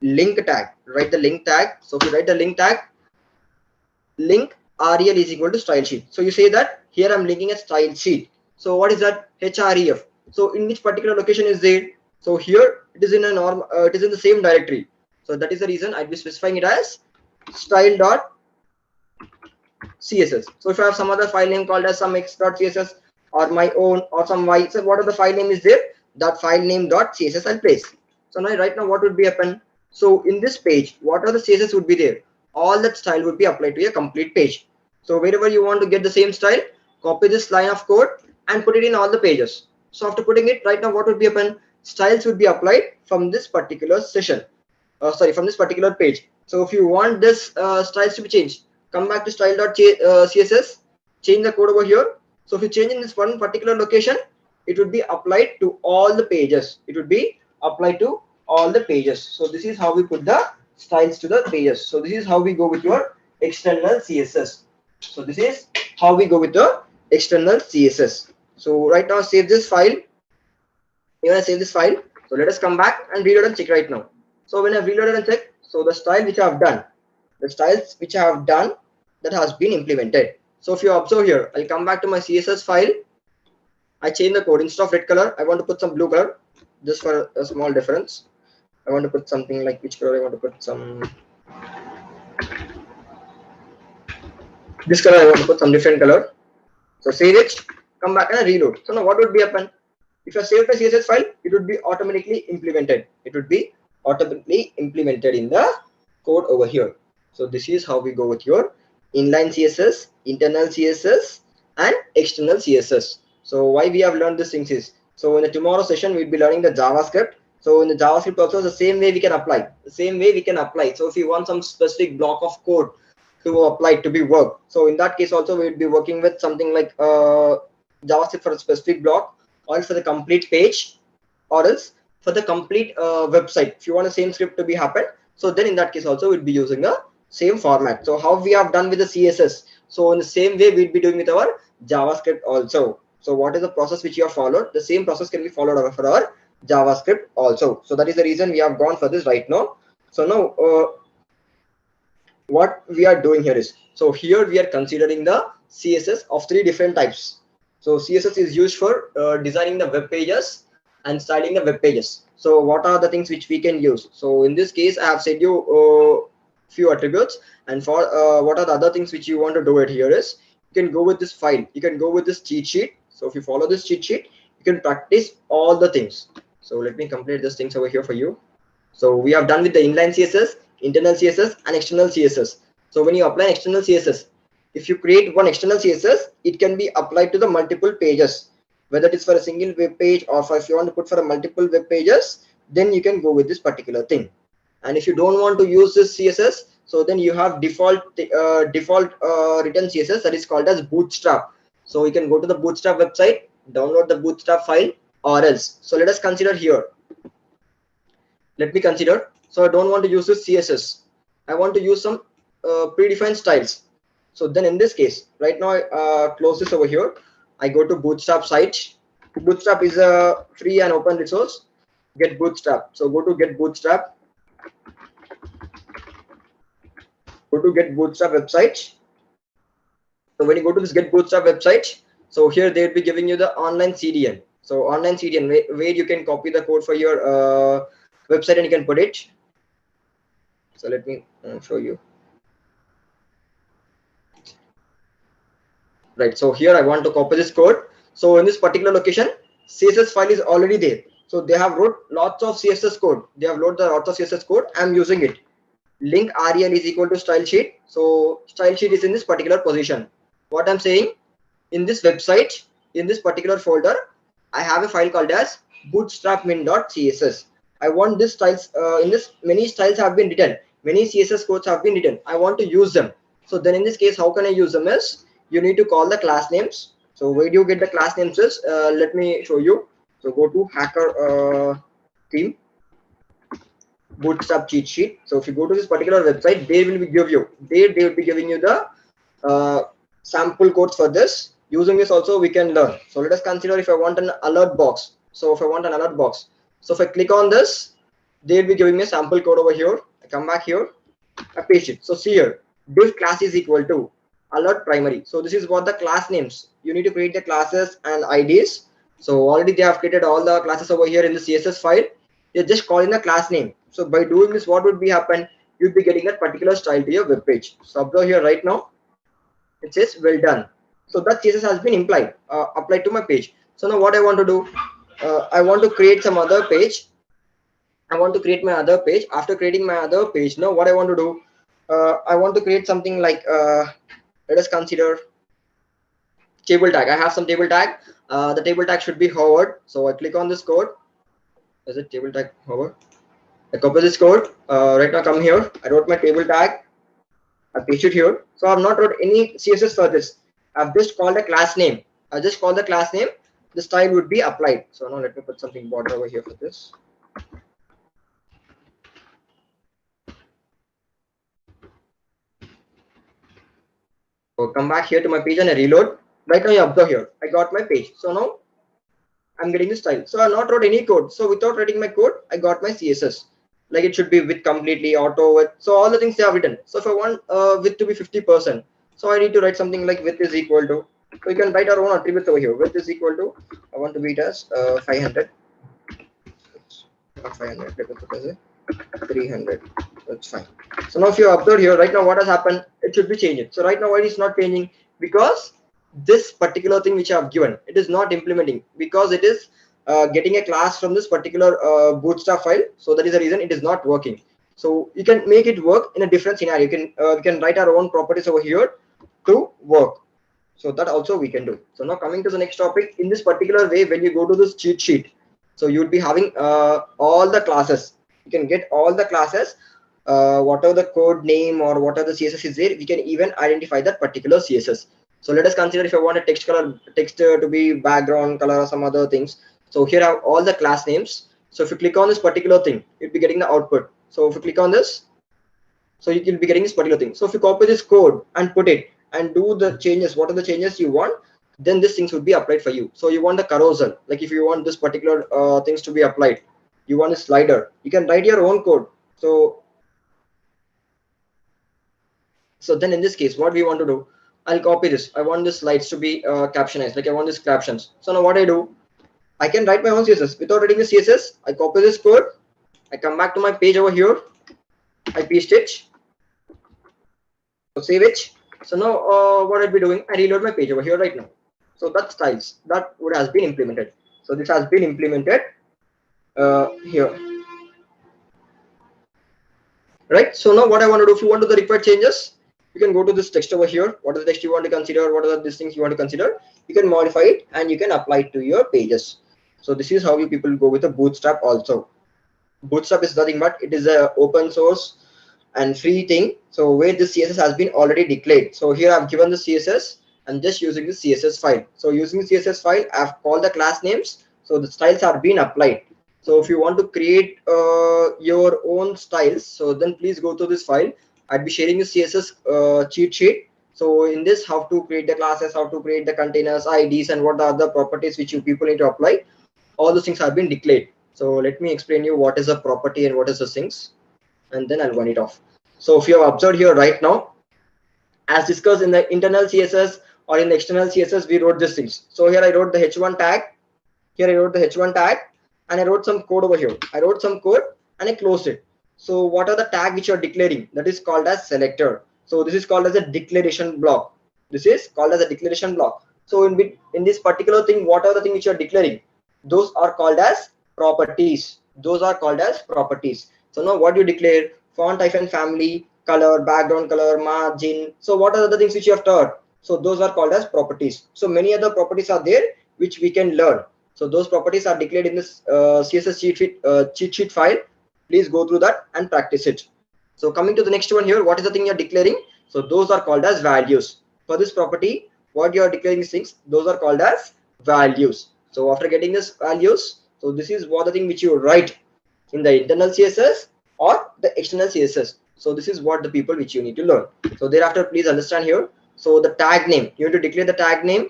link tag. Write the link tag. So if you write the link tag, link rel is equal to style sheet. So you say that here I'm linking a style sheet. So what is that? href. So in which particular location is there? So here it is in a normal, it is in the same directory. So that is the reason I'd be specifying it as style.css. So if I have some other file name called as some x.css or my own or some y, so whatever the file name is there, that file name .css I'll place. So now right now what would be happen? So in this page, what are the CSS would be there? All that style would be applied to a complete page. So wherever you want to get the same style, copy this line of code and put it in all the pages. So after putting it right now, what would be happen? Styles would be applied from this particular session. From this particular page. So if you want this styles to be changed, come back to style.css, change the code over here. So if you change in this one particular location, it would be applied to all the pages. It would be applied to all the pages. So this is how we put the styles to the pages. So this is how we go with your external CSS. So this is how we go with the external CSS. So right now save this file. You want to save this file. So let us come back and reload and check right now. So when I reloaded and check, so the style which I have done, the styles which I have done, that has been implemented. So if you observe here, I'll come back to my CSS file. I change the code. Instead of red color, I want to put some blue color, just for a small difference. I want to put something like which color I want to put some. This color I want to put some different color. So save it, come back and reload. So now what would be happen? If I save the CSS file, it would be automatically implemented. It would be automatically implemented in the code over here. So this is how we go with your inline CSS, internal CSS, and external CSS. So why we have learned these things is, so in the tomorrow session we'll be learning the JavaScript. So in the JavaScript also the same way we can apply. The same way we can apply. So if you want some specific block of code to apply to be worked, so in that case also we'll be working with something like JavaScript for a specific block, or for the complete page, or else for the complete website. If you want the same script to be happen, so then in that case also we'll be using a same format. So how we have done with the CSS, so in the same way we'll be doing with our JavaScript also. So what is the process which you have followed? The same process can be followed for our JavaScript also. So that is the reason we have gone for this right now. So now what we are doing here is, so here we are considering the CSS of 3 different types. So CSS is used for designing the web pages and styling the web pages. So what are the things which we can use? So in this case I have said you few attributes, and for what are the other things which you want to do it here is, you can go with this file, you can go with this cheat sheet. So if you follow this cheat sheet, you can practice all the things. So let me complete these things over here for you. So we have done with the inline CSS, internal CSS and external CSS. So when you apply external CSS, if you create one external CSS, it can be applied to the multiple pages, whether it is for a single web page or if you want to put for a multiple web pages, then you can go with this particular thing. And if you don't want to use this CSS, so then you have default written CSS that is called as Bootstrap. So you can go to the Bootstrap website, download the Bootstrap file, or else. So let us consider here. Let me consider. So I don't want to use this CSS. I want to use some predefined styles. So then in this case, right now I close this over here. I go to Bootstrap site. Bootstrap is a free and open resource. Get Bootstrap. So go to Get Bootstrap. Go to Get Bootstrap website. So when you go to this Get Bootstrap website, so here they will be giving you the online CDN. So online CDN where you can copy the code for your website and you can put it. So let me show you. Right, so here I want to copy this code. So in this particular location, CSS file is already there. So they have wrote lots of CSS code. They have loaded the lots of CSS code. I'm using it. Link rel is equal to style sheet. So style sheet is in this particular position. What I'm saying, in this website, in this particular folder, I have a file called as bootstrapmin.css. I want this styles, in this many styles have been written, many CSS codes have been written. I want to use them. So then in this case, how can I use them is, you need to call the class names. So where do you get the class names is, let me show you. So go to hacker theme, Bootstrap cheat sheet. So if you go to this particular website, they will be giving you the sample codes for this. Using this also we can learn. So let us consider if I want an alert box. So if I want an alert box, so if I click on this, they will be giving me a sample code over here. I come back here, I paste it. So see here, div class is equal to alert primary. So this is what the class names. You need to create the classes and IDs. So already they have created all the classes over here in the CSS file. You're just calling the class name. So by doing this, what would be happen? You'd be getting that particular style to your web page. So observe here right now, it says well done. So that CSS has been applied to my page. So now what I want to do, I want to create some other page. I want to create my other page. After creating my other page, now what I want to do, I want to create something like, let us consider table tag. I have some table tag. The table tag should be hovered. So I click on this code. Is it table tag hover? I copy this code. Right now come here. I wrote my table tag. I paste it here. So I have not wrote any CSS for this. I've just called a class name. I just call the class name. The style would be applied. So now let me put something border over here for this. So come back here to my page and I reload. Right now you observe here. I got my page. So now I'm getting the style. So I not wrote any code. So without writing my code, I got my CSS. Like it should be width completely, auto width. So all the things they have written. So if I want width to be 50%, so I need to write something like width is equal to. So you can write our own attributes over here. Width is equal to, I want to be it as 500. Not 500. Let me put as a 300. That's fine. So now if you observe here, right now what has happened? It should be changed. So right now why it is not changing? Because this particular thing which I have given, it is not implementing, because it is getting a class from this particular bootstrap file. So that is the reason it is not working. So you can make it work in a different scenario. We can write our own properties over here to work. So that also we can do. So now coming to the next topic, in this particular way, when you go to this cheat sheet, so you would be having all the classes. You can get all the classes, whatever the code name or whatever the CSS is there, we can even identify that particular CSS. So let us consider if I want a text color, text to be background color or some other things. So here I have all the class names. So if you click on this particular thing, you'll be getting the output. So if you click on this, So you will be getting this particular thing. So if you copy this code and put it and do the changes, what are the changes you want, then these things would be applied for you. So you want the carousel, like if you want this particular things to be applied, you want a slider, you can write your own code. So then in this case, what we want to do, I'll copy this. I want this slides to be captionized, like I want this captions. So now what I do, I can write my own CSS without reading the CSS. I copy this code, I come back to my page over here, I paste it, so save it. So now what I'll be doing, I reload my page over here right now. So that styles, that would has been implemented. So this has been implemented here, right? So now what I want to do, if you want to do the required changes, you can go to this text over here. What is the text you want to consider? What are these things you want to consider? You can modify it and you can apply it to your pages. So this is how you people go with the Bootstrap also. Bootstrap is nothing but it is a open source and free thing. So where this CSS has been already declared. So here I've given the CSS and just using the CSS file. So using the CSS file, I've called the class names. So the styles are being applied. So if you want to create your own styles, so then please go to this file. I'd be sharing the CSS cheat sheet. So in this, how to create the classes, how to create the containers, IDs, and what are the other properties which you people need to apply. All those things have been declared. So let me explain you what is a property and what is the things, and then I'll run it off. So if you have observed here right now, as discussed in the internal CSS or in the external CSS, we wrote these things. So here I wrote the h1 tag. Here I wrote the h1 tag, and I wrote some code over here. I wrote some code and I closed it. So what are the tag which you are declaring? That is called as selector. So this is called as a declaration block. This is called as a declaration block. So in this particular thing, what are the things which you are declaring? Those are called as properties. Those are called as properties. So now what you declare? Font hyphen family, color, background color, margin. So what are the things which you have taught? So those are called as properties. So many other properties are there which we can learn. So those properties are declared in this CSS cheat sheet file. Please go through that and practice it. So coming to the next one here, what is the thing you're declaring? So those are called as values. For this property, what you are declaring these things, those are called as values. So after getting this values, so this is what the thing which you write in the internal CSS or the external CSS. So this is what the people which you need to learn. So thereafter, please understand here. So the tag name, you have to declare the tag name.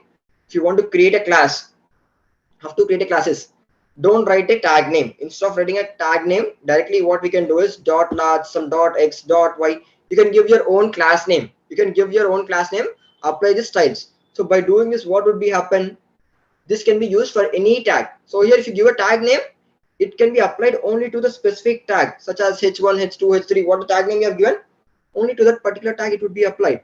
If you want to create a class, have to create a classes. Don't write a tag name. Instead of writing a tag name directly, what we can do is dot large, some dot x, dot y. You can give your own class name. You can give your own class name, apply the styles. So by doing this, what would be happen? This can be used for any tag. So here, if you give a tag name, it can be applied only to the specific tag, such as h1, h2, h3. What the tag name you have given, only to that particular tag it would be applied.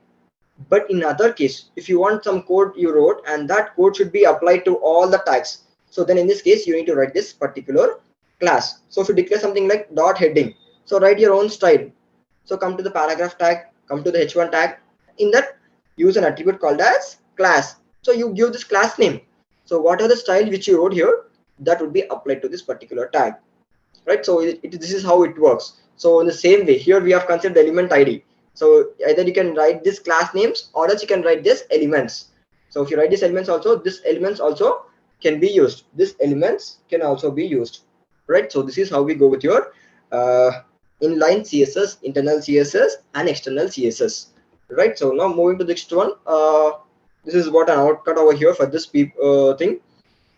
But in other case, if you want some code you wrote and that code should be applied to all the tags, so then in this case you need to write this particular class. So if you declare something like dot heading, so write your own style. So come to the paragraph tag, come to the h1 tag. In that, use an attribute called as class. So you give this class name. So what are the style which you wrote here, that would be applied to this particular tag, right? So this is how it works. So in the same way, here we have considered the element ID. So either you can write this class names or else you can write this elements. So if you write these elements also, this elements also can be used. These elements can also be used, right? So this is how we go with your inline CSS, internal CSS, and external CSS, right? So now moving to the next one. This is what an outcut over here for this thing.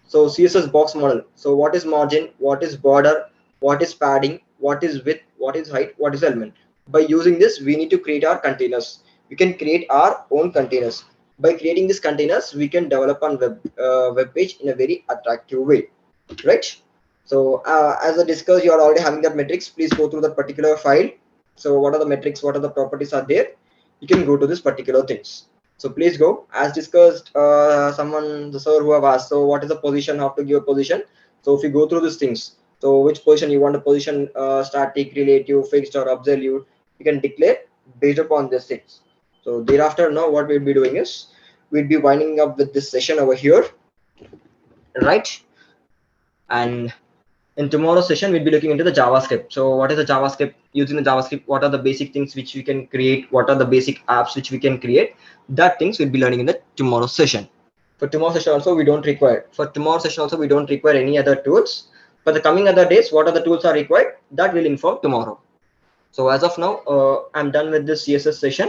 So CSS box model. So what is margin? What is border? What is padding? What is width? What is height? What is element? By using this, we need to create our containers. We can create our own containers. By creating these containers, we can develop on web page in a very attractive way, right? So as I discussed, you are already having that metrics. Please go through that particular file. So what are the metrics? What are the properties are there? You can go to this particular things. So please go. As discussed, the sir who have asked, so what is the position, how to give a position? So if you go through these things, so which position you want a position, static, relative, fixed, or absolute, you can declare based upon these things. So thereafter, now what we'll be doing is, we'll be winding up with this session over here, right? And in tomorrow's session, we'll be looking into the JavaScript. So what is the JavaScript? Using the JavaScript, what are the basic things which we can create? What are the basic apps which we can create? That things we'll be learning in the tomorrow's session. For tomorrow's session also, we don't require. For tomorrow's session also, we don't require any other tools. For the coming other days, what are the tools are required? That will inform tomorrow. So as of now, I'm done with this CSS session.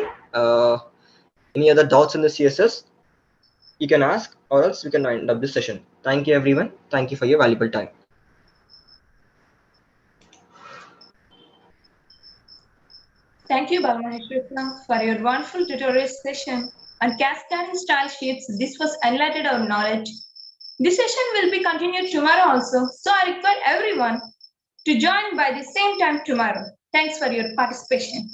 Any other doubts in the CSS? You can ask, or else we can wind up this session. Thank you, everyone. Thank you for your valuable time. Thank you, Balmaheshwar, for your wonderful tutorial session and cascading style sheets. This was enlightened our knowledge. This session will be continued tomorrow also, so I require everyone to join by the same time tomorrow. Thanks for your participation.